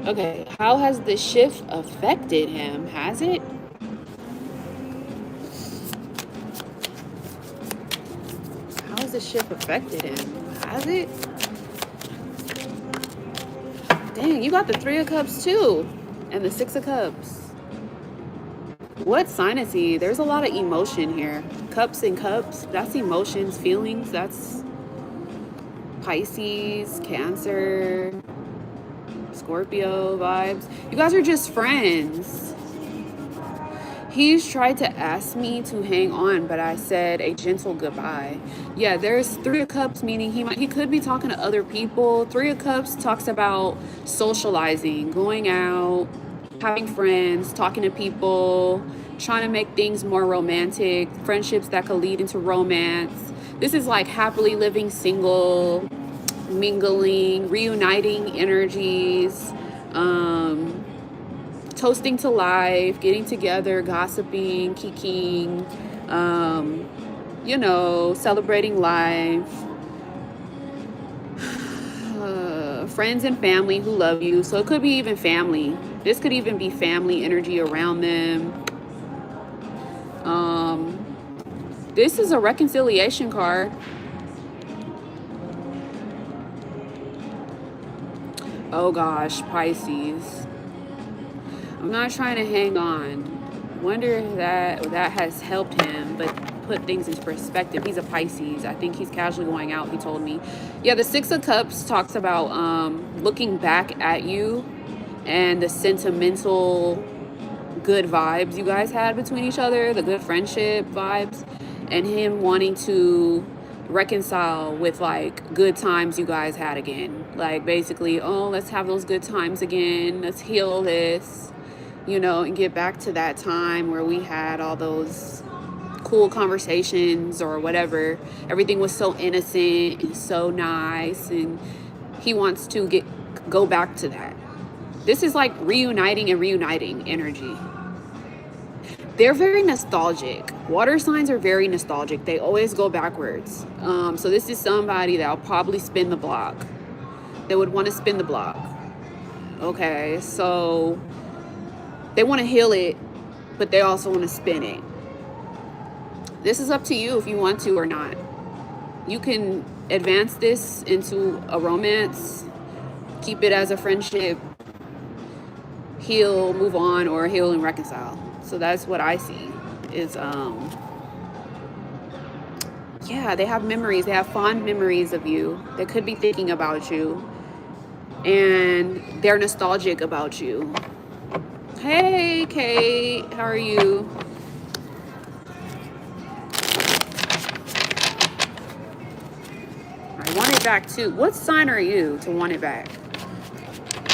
Okay, how has the shift affected him? Has it? How has the shift affected him? Has it? Dang, you got the 3 of Cups too. And the 6 of Cups. What sign is he? There's a lot of emotion here. Cups and cups. That's emotions, feelings. That's Pisces, Cancer, Scorpio vibes. You guys are just friends. He's tried to ask me to hang on, but I said a gentle goodbye. Yeah, there's 3 of Cups, meaning he could be talking to other people. 3 of Cups talks about socializing, going out, having friends, talking to people, trying to make things more romantic, friendships that could lead into romance. This is like happily living single, mingling, reuniting energies, toasting to life, getting together, gossiping, kikiing, celebrating life. Friends and family who love you. So it could be even family. This could even be family energy around them. This is a reconciliation card. Oh gosh, Pisces. I'm not trying to hang on. Wonder if that has helped him, but put things into perspective. He's a Pisces. I think he's casually going out, he told me. Yeah, the 6 of Cups talks about looking back at you and the sentimental good vibes you guys had between each other, the good friendship vibes, and him wanting to reconcile with like good times you guys had again. Like basically, oh, let's have those good times again. Let's heal this, and get back to that time where we had all those cool conversations or whatever. Everything was so innocent and so nice, and he wants to go back to that. This is like reuniting energy. They're very nostalgic. Water signs are very nostalgic. They always go backwards. So this is somebody that'll probably spin the block. They would want to spin the block. Okay, so they want to heal it, but they also want to spin it. This is up to you if you want to or not. You can advance this into a romance, keep it as a friendship, heal, move on, or heal and reconcile. So that's what I see is, they have memories. They have fond memories of you. They could be thinking about you. And they're nostalgic about you. Hey, Kate, how are you? I want it back too. What sign are you to want it back?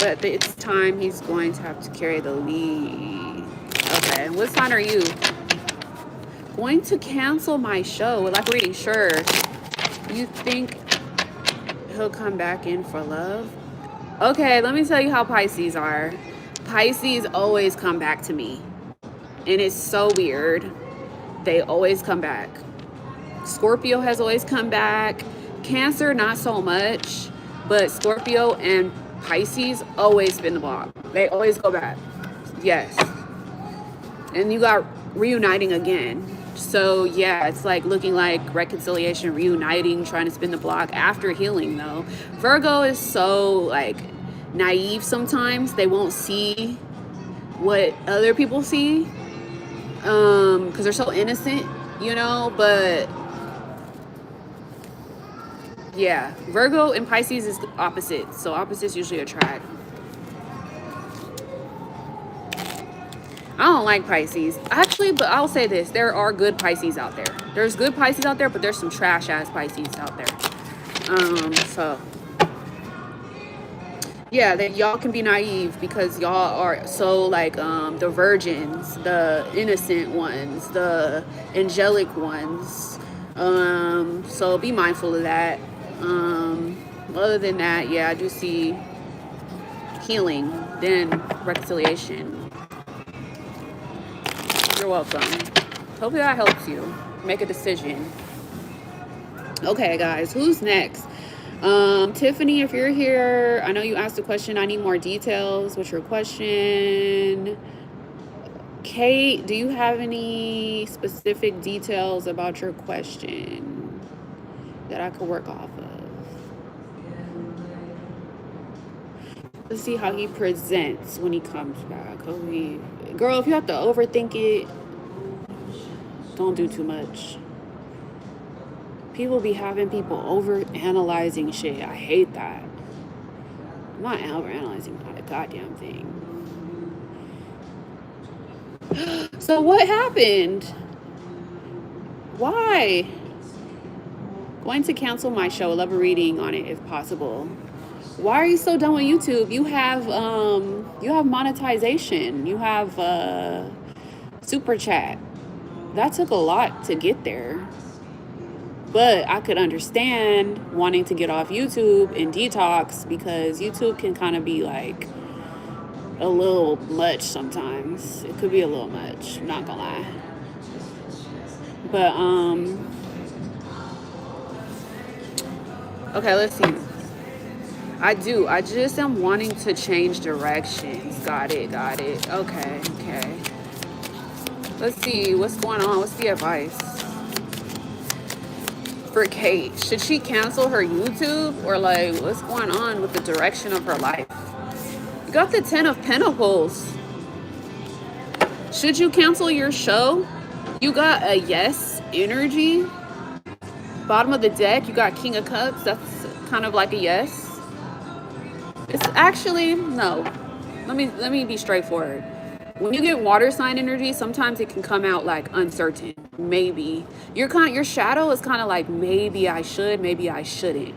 But it's time he's going to have to carry the lead. Okay, what sign are you? Going to cancel my show. Like reading, sure. You think He'll come back in for love. Okay, let me tell you how Pisces are. Pisces always come back to me. And it's so weird. They always come back. Scorpio has always come back. Cancer, not so much. But Scorpio and Pisces always spin the block. They always go back. Yes. And you got reuniting again. So yeah, it's like looking like reconciliation, reuniting, trying to spin the block after healing though. Virgo is so like naive sometimes. They won't see what other people see. Because they're so innocent, you know, but yeah, Virgo and Pisces is opposite, so opposites usually attract. I don't like Pisces. Actually, but I'll say this, there are good Pisces out there. There's good Pisces out there, but there's some trash ass Pisces out there. So yeah, that y'all can be naive because y'all are so like the virgins, the innocent ones, the angelic ones. So be mindful of that. Other than that, yeah, I do see healing, then reconciliation. You're welcome. Hopefully that helps you make a decision. Okay, guys, who's next? Tiffany, if you're here, I know you asked a question. I need more details. What's your question? Kate, do you have any specific details about your question that I could work off of? Let's see how he presents when he comes back. Girl, if you have to overthink it, don't do too much. People be having people over analyzing shit. I hate that. I'm not over analyzing a goddamn thing. So what happened? Why? Going to cancel my show. Love a reading on it if possible. Why are you so done with YouTube? You have monetization. You have Superchat. That took a lot to get there. But I could understand wanting to get off YouTube and detox because YouTube can kind of be like a little much sometimes. It could be a little much, I'm not gonna lie. But okay, let's see. I just am wanting to change directions. Got it. Okay. Let's see, what's going on? What's the advice? For Kate, should she cancel her YouTube or like what's going on with the direction of her life? You got the 10 of Pentacles. Should you cancel your show? You got a yes energy. Bottom of the deck, you got King of Cups. That's kind of like a yes. It's actually no. Let me be straightforward. When you get water sign energy, sometimes it can come out like uncertain. Maybe your shadow is kind of like maybe I should, maybe I shouldn't.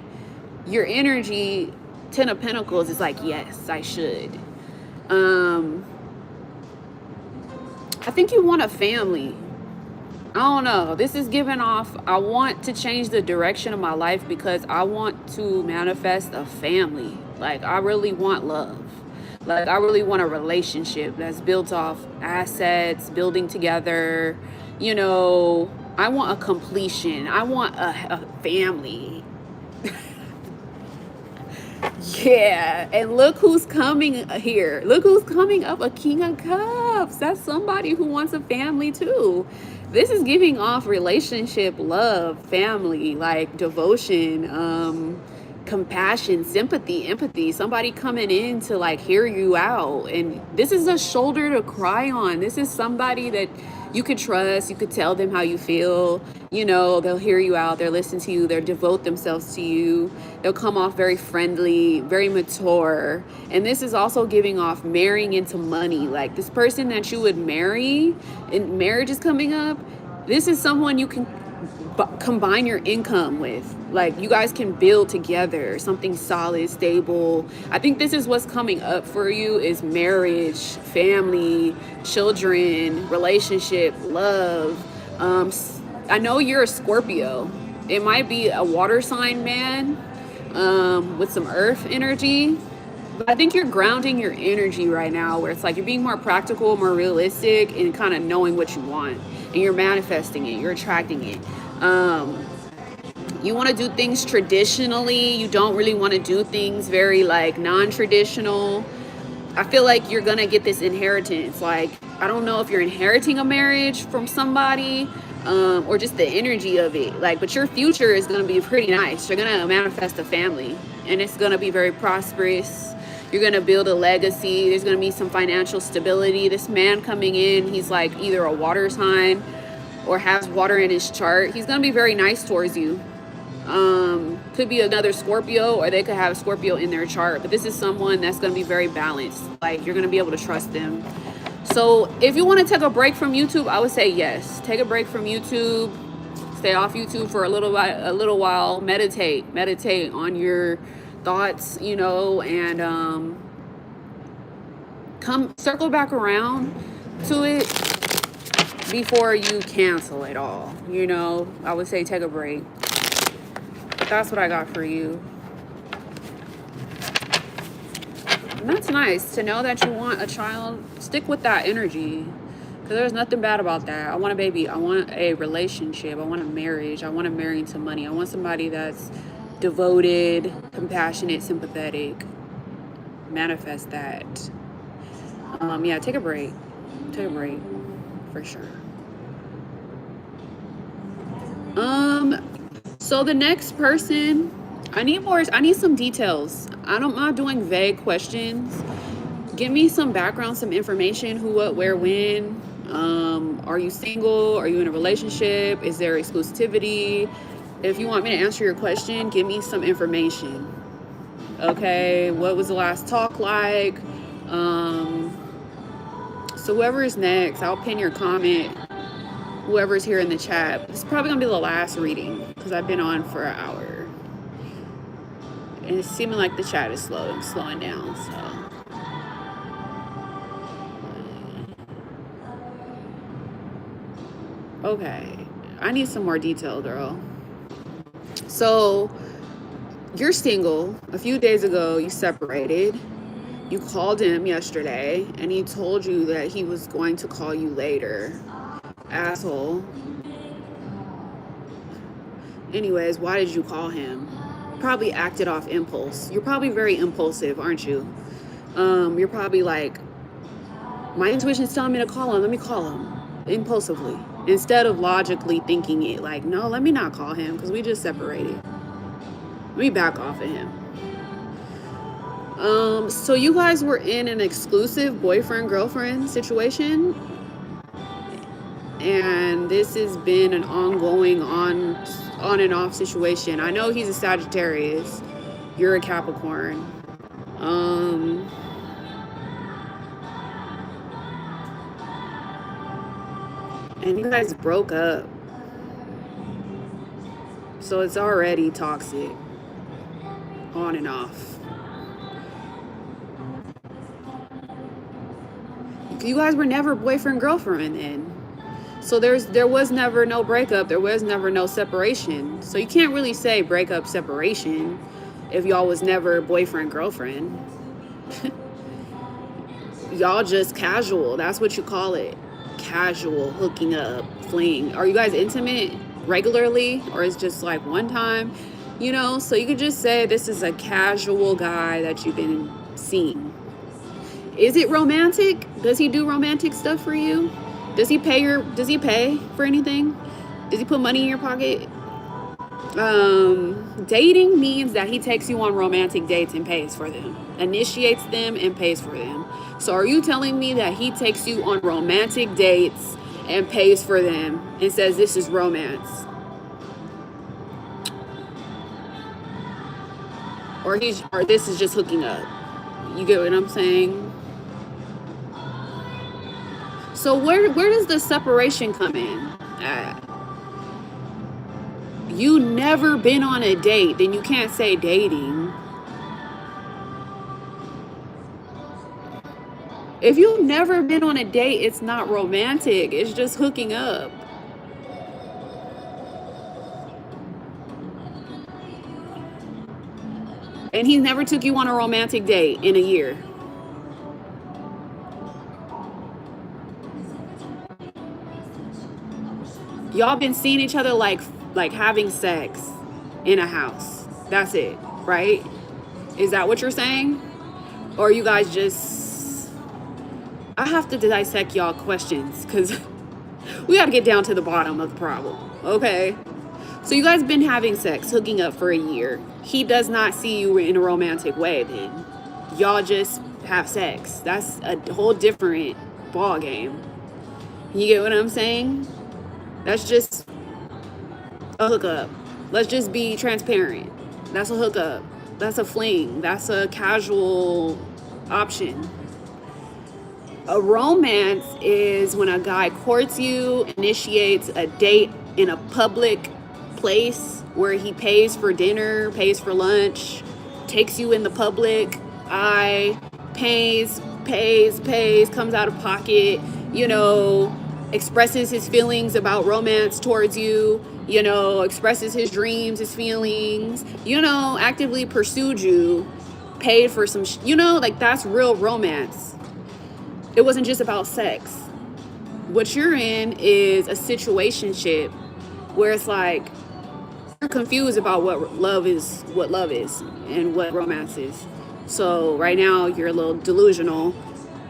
Your energy, 10 of Pentacles, is like yes, I should. I think you want a family. I don't know. This is giving off, I want to change the direction of my life because I want to manifest a family. Like, I really want love. Like, I really want a relationship that's built off assets, building together. You know, I want a completion. I want a family. Yeah, and look who's coming here. Look who's coming up, a King of Cups. That's somebody who wants a family too. This is giving off relationship, love, family, like devotion, compassion, sympathy, empathy. Somebody coming in to like hear you out. And this is a shoulder to cry on. This is somebody that you could trust. You could tell them how you feel. You know, they'll hear you out. They'll listen to you. They'll devote themselves to you. They'll come off very friendly, very mature. And this is also giving off marrying into money. Like this person that you would marry, and marriage is coming up. This is someone you can combine your income with. Like you guys can build together something solid, stable. I think this is what's coming up for you is marriage, family, children, relationship, love. I know you're a Scorpio. It might be a water sign man. with some earth energy. But I think you're grounding your energy right now where it's like you're being more practical, more realistic, and kind of knowing what you want. And you're manifesting it, you're attracting it. You want to do things traditionally. You don't really want to do things very like non-traditional. I feel like you're gonna get this inheritance. Like, I don't know if you're inheriting a marriage from somebody, or just the energy of it. Like, but your future is gonna be pretty nice. You're gonna manifest a family, and it's gonna be very prosperous. You're gonna build a legacy. There's gonna be some financial stability. This man coming in, he's like either a water sign or has water in his chart. He's gonna be very nice towards you. Could be another Scorpio, or they could have Scorpio in their chart, but this is someone that's going to be very balanced. Like, you're going to be able to trust them. So if you want to take a break from YouTube, I would say yes, take a break from YouTube, stay off YouTube for a little while, meditate on your thoughts, you know, and come circle back around to it before you cancel it all. You know, I would say take a break. That's what I got for you. And that's nice to know that you want a child. Stick with that energy, because there's nothing bad about that. I want a baby. I want a relationship. I want a marriage. I want to marry into money. I want somebody that's devoted, compassionate, sympathetic. Manifest that. Yeah, take a break. Take a break for sure. So the next person, I need some details. I'm not doing vague questions. Give me some background, some information, who, what, where, when. Are you single? Are you in a relationship? Is there exclusivity? If you want me to answer your question, give me some information. Okay, what was the last talk like? So whoever is next, I'll pin your comment. Whoever's here in the chat. It's probably gonna be the last reading because I've been on for an hour, and it's seeming like the chat is slowing down. So okay, I need some more detail, girl. So you're single. A few days ago you separated. You called him yesterday and he told you that he was going to call you later. Asshole. Anyways, why did you call him? Probably acted off impulse. You're probably very impulsive, aren't you? You're probably like, my intuition's telling me to call him. Let me call him. Impulsively. Instead of logically thinking it like, no, let me not call him because we just separated. Let me back off of him. So you guys were in an exclusive boyfriend-girlfriend situation, and this has been an ongoing on and off situation. I know he's a Sagittarius, you're a Capricorn. And you guys broke up, so it's already toxic, on and off. You guys were never boyfriend girlfriend then, so there was never no breakup, there was never no separation. So you can't really say breakup, separation if y'all was never boyfriend girlfriend. Y'all just casual, that's what you call it. Casual hooking up, fling. Are you guys intimate regularly, or is just like one time? You know, so you could just say this is a casual guy that you've been seeing. Is it romantic? Does he do romantic stuff for you? Does he pay for anything? Does he put money in your pocket? Dating means that he takes you on romantic dates and pays for them, initiates them and pays for them. So are you telling me that he takes you on romantic dates and pays for them and says this is romance? Or this is just hooking up? You get what I'm saying? So where does the separation come in at? You never been on a date, then you can't say dating. If you've never been on a date, it's not romantic. It's just hooking up. And he never took you on a romantic date in a year. Y'all been seeing each other like having sex in a house. That's it, right? Is that what you're saying? Or you guys just... I have to dissect y'all questions because we got to get down to the bottom of the problem, okay? So you guys been having sex, hooking up for a year. He does not see you in a romantic way then. Y'all just have sex. That's a whole different ball game. You get what I'm saying? That's just a hookup. Let's just be transparent. That's a hookup. That's a fling. That's a casual option. A romance is when a guy courts you, initiates a date in a public place where he pays for dinner, pays for lunch, takes you in the public eye, pays, comes out of pocket, you know, expresses his feelings about romance towards you, you know, expresses his dreams, his feelings, you know, actively pursued you, paid for some, you know, like that's real romance. It wasn't just about sex. What you're in is a situationship where it's like you're confused about what love is and what romance is. So right now you're a little delusional.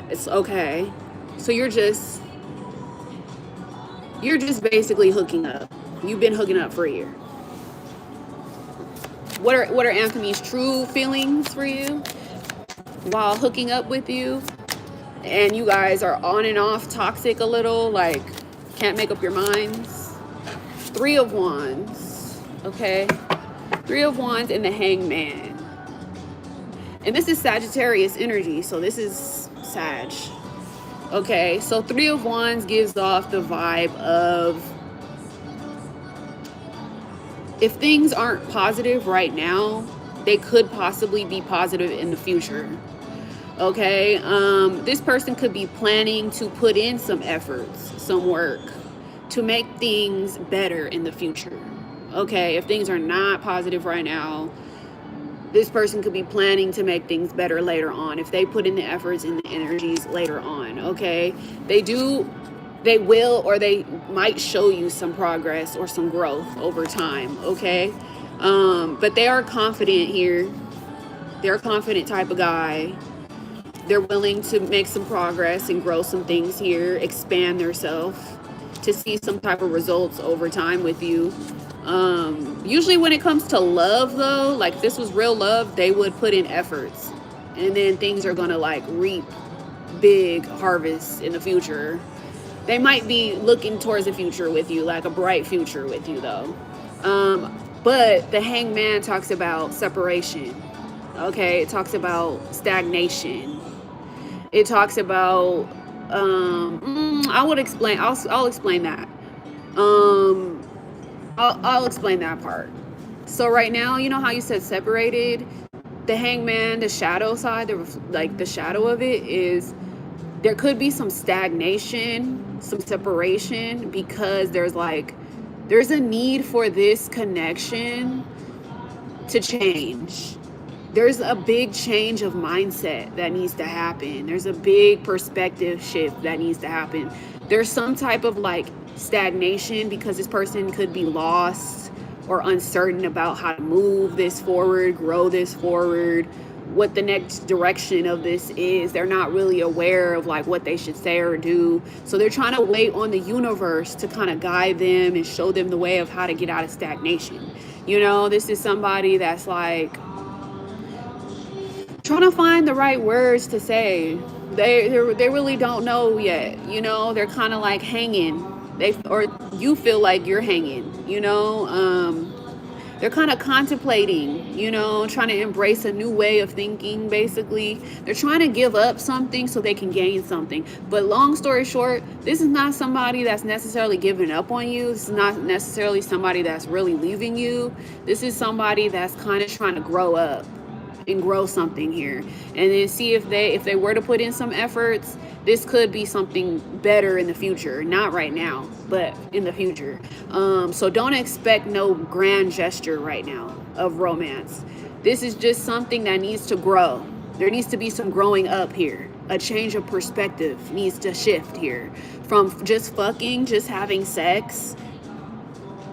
It's okay. So you're just basically hooking up. You've been hooking up for a year. What are Anthony's true feelings for you while hooking up with you? And you guys are on and off toxic a little, like can't make up your minds. 3 of Wands, okay? 3 of Wands and the Hangman. And this is Sagittarius energy, so this is Sag. Okay, so 3 of Wands gives off the vibe of if things aren't positive right now, they could possibly be positive in the future. Okay, this person could be planning to put in some efforts, some work to make things better in the future. Okay, if things are not positive right now, this person could be planning to make things better later on if they put in the efforts and the energies later on. Okay, they will, or they might show you some progress or some growth over time. Okay, but they are confident here. They're a confident type of guy. They're willing to make some progress and grow some things here, expand themselves to see some type of results over time with you. Usually when it comes to love though, like if this was real love, they would put in efforts and then things are gonna like reap big harvests in the future. They might be looking towards the future with you, like a bright future with you though. But the Hangman talks about separation. Okay, it talks about stagnation. It talks about I'll explain that. I'll explain that part. So right now, you know how you said separated? The Hangman, the shadow side, the shadow of it is there could be some stagnation, some separation, because there's a need for this connection to change. There's a big change of mindset that needs to happen. There's a big perspective shift that needs to happen. There's some type of like stagnation because this person could be lost or uncertain about how to move this forward, grow this forward, what the next direction of this is. They're not really aware of like what they should say or do. So they're trying to wait on the universe to kind of guide them and show them the way of how to get out of stagnation. You know, this is somebody that's like trying to find the right words to say. They really don't know yet. You know, they're kind of like hanging. Or you feel like you're hanging. You know, they're kind of contemplating. You know, trying to embrace a new way of thinking. Basically, they're trying to give up something so they can gain something. But long story short, this is not somebody that's necessarily giving up on you. This is not necessarily somebody that's really leaving you. This is somebody that's kind of trying to grow up and grow something here, and then see if they were to put in some efforts, this could be something better in the future. Not right now, but in the future. So don't expect no grand gesture right now of romance. This is just something that needs to grow. There needs to be some growing up here. A change of perspective needs to shift here. From just fucking, just having sex,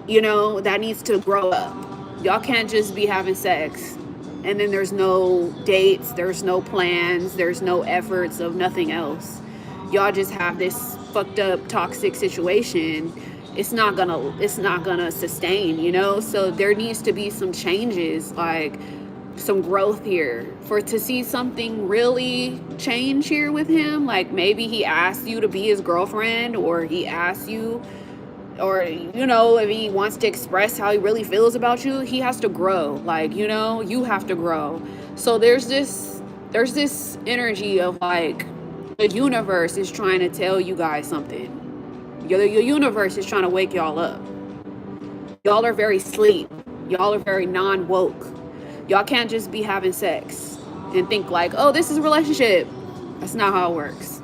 you know, that needs to grow up. Y'all can't just be having sex and then there's no dates, there's no plans, there's no efforts of nothing else. Y'all just have this fucked up toxic situation. It's not gonna sustain, you know? So there needs to be some changes, like some growth here to see something really change here with him. Like maybe he asked you to be his girlfriend, or he asked you, or you know, if he wants to express how he really feels about you, he has to grow. Like, you know, you have to grow. So there's this energy of like the universe is trying to tell you guys something. Your universe is trying to wake y'all up. Y'all are very asleep. Y'all are very non-woke. Y'all can't just be having sex and think like, oh, this is a relationship. That's not how it works.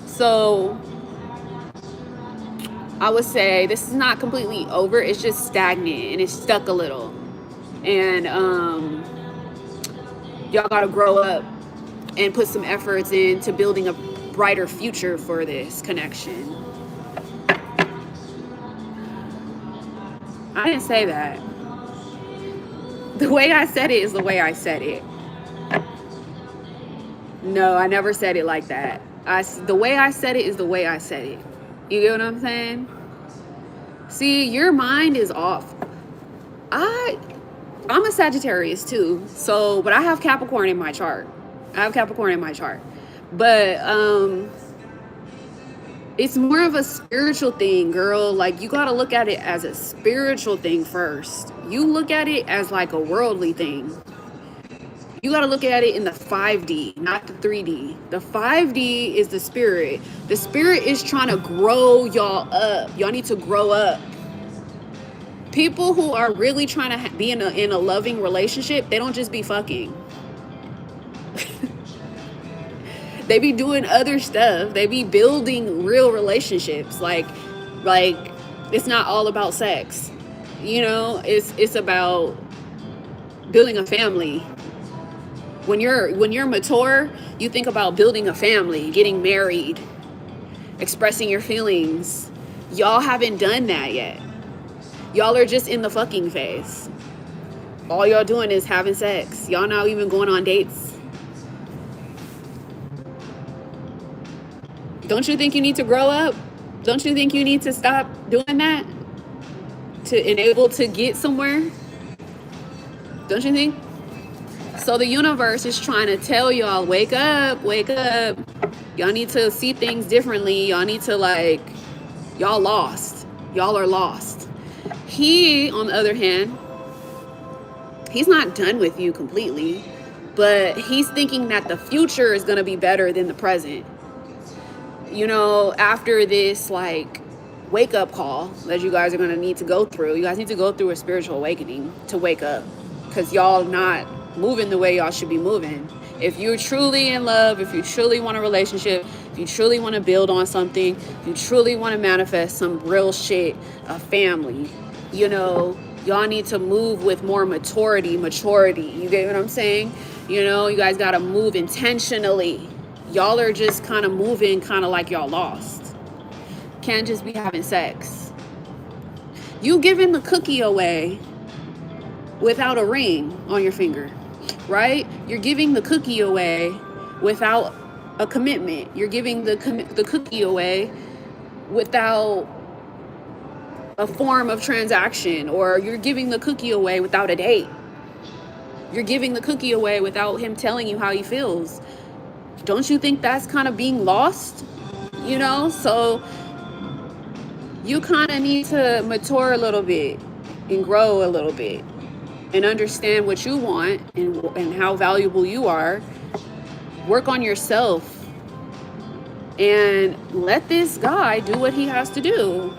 So I would say this is not completely over. It's just stagnant and it's stuck a little. And y'all got to grow up and put some efforts into building a brighter future for this connection. I didn't say that. The way I said it is the way I said it. No, I never said it like that. The way I said it is the way I said it. You get what I'm saying? See, your mind is off. I'm a Sagittarius too. So, but I have Capricorn in my chart. But it's more of a spiritual thing, girl. Like, you got to look at it as a spiritual thing first. You look at it as like a worldly thing. You got to look at it in the 5D, not the 3D. The 5D is the spirit. The spirit is trying to grow y'all up. Y'all need to grow up. People who are really trying to be in a loving relationship, they don't just be fucking. They be doing other stuff. They be building real relationships. Like it's not all about sex. You know, it's about building a family. When you're mature, you think about building a family, getting married, expressing your feelings. Y'all haven't done that yet. Y'all are just in the fucking phase. All y'all doing is having sex. Y'all not even going on dates. Don't you think you need to grow up? Don't you think you need to stop doing that to enable to get somewhere? Don't you think? So the universe is trying to tell y'all, wake up, wake up. Y'all need to see things differently. Y'all need to, like, y'all lost. Y'all are lost. He, on the other hand, he's not done with you completely, but he's thinking that the future is going to be better than the present. You know, after this, like, wake-up call that you guys are going to need to go through, you guys need to go through a spiritual awakening to wake up, because y'all not moving the way y'all should be moving. If you're truly in love, if you truly want a relationship, if you truly want to build on something, if you truly want to manifest some real shit, a family, you know, y'all need to move with more maturity. You get what I'm saying? You know, you guys got to move intentionally. Y'all are just kind of moving kind of like y'all lost. Can't just be having sex. You giving the cookie away without a ring on your finger, right? You're giving the cookie away without a commitment. You're giving the cookie away without a form of transaction, or you're giving the cookie away without a date. You're giving the cookie away without him telling you how he feels. Don't you think that's kind of being lost? You know, so you kind of need to mature a little bit and grow a little bit and understand what you want and how valuable you are. Work on yourself and let this guy do what he has to do.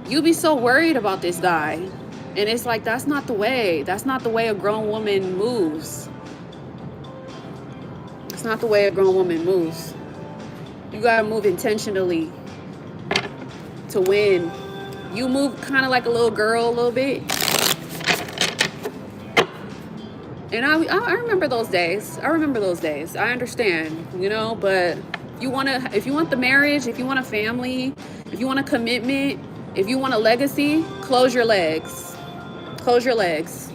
You be so worried about this guy, and it's like, that's not the way. That's not the way a grown woman moves. It's not the way a grown woman moves. You gotta move intentionally to win. You move kind of like a little girl a little bit. And I remember those days. I remember those days. I understand, you know, but if you want the marriage, if you want a family, if you want a commitment, if you want a legacy, close your legs. Close your legs.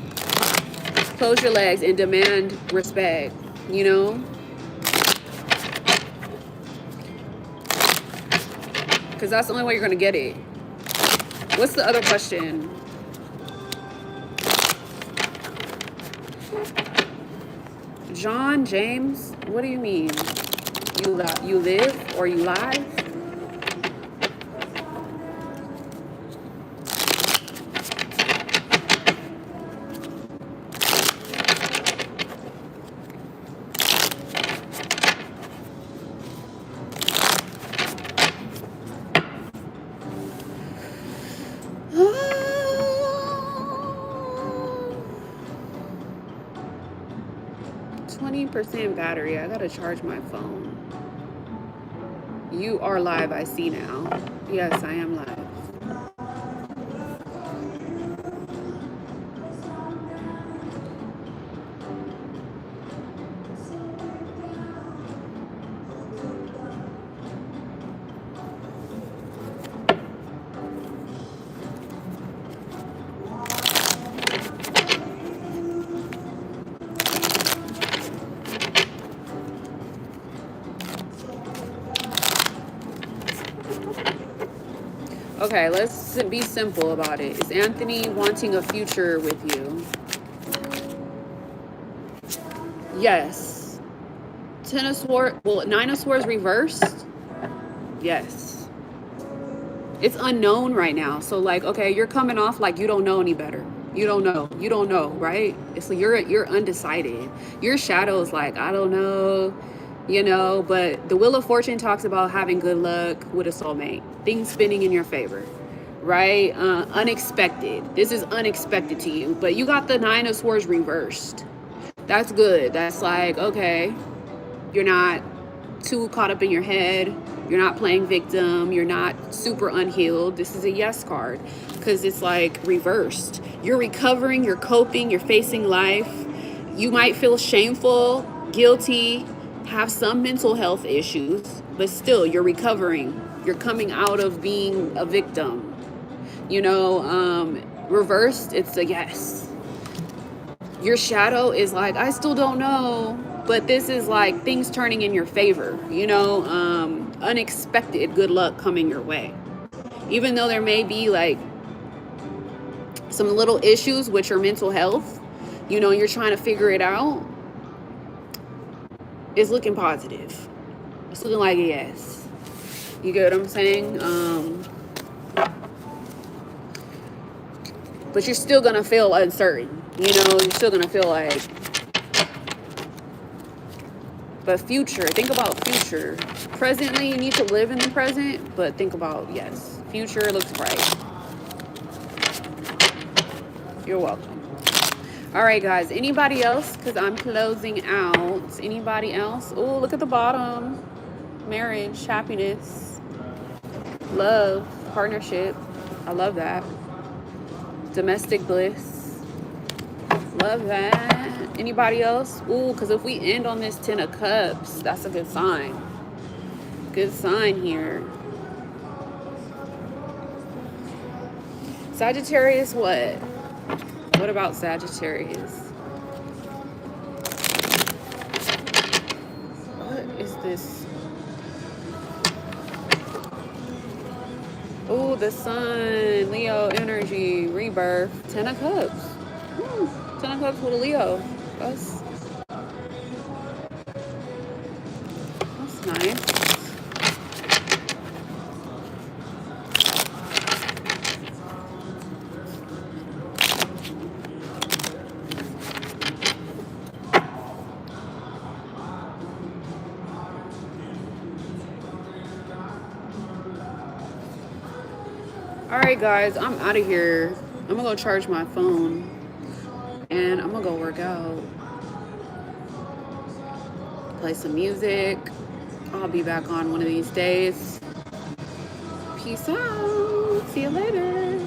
Close your legs and demand respect, you know? Because that's the only way you're going to get it. What's the other question? John, James, what do you mean? You live or you lie? %, battery. I gotta charge my phone. You are live, I see now. Yes, I am live. Okay, let's be simple about it. Is Anthony wanting a future with you? Yes. Ten of Swords, well, Nine of Swords reversed? Yes. It's unknown right now. So like, okay, you're coming off like you don't know any better. You don't know, right? It's like you're undecided. Your shadow is like, I don't know, you know, but the Wheel of Fortune talks about having good luck with a soulmate, things spinning in your favor, right? Unexpected. This is unexpected to you, but you got the Nine of Swords reversed. That's good. That's like, okay, you're not too caught up in your head. You're not playing victim. You're not super unhealed. This is a yes card because it's like reversed. You're recovering, you're coping, you're facing life. You might feel shameful, guilty, have some mental health issues, but still you're recovering. You're coming out of being a victim. You know, reversed, it's a yes. Your shadow is like, I still don't know, but this is like things turning in your favor, you know, unexpected good luck coming your way. Even though there may be like some little issues with your mental health, you know, you're trying to figure it out, it's looking positive. It's looking like a yes. You get what I'm saying? But you're still gonna feel uncertain. You know, you're still gonna feel like, but future, think about future. Presently, you need to live in the present, but think about, yes, future looks bright. You're welcome. All right, guys, anybody else? Because I'm closing out. Anybody else? Oh, look at the bottom. Marriage, happiness, love, partnership. I love that. Domestic bliss. Love that. Anybody else? Ooh, because if we end on this 10 of Cups, that's a good sign. Good sign here. Sagittarius, what? What about Sagittarius? What is this? Oh, the sun, Leo energy, rebirth, 10 of Cups. 10 of Cups with a Leo. That's nice. Alright guys, I'm out of here. I'm gonna go charge my phone and I'm gonna go work out. Play some music. I'll be back on one of these days. Peace out. See you later.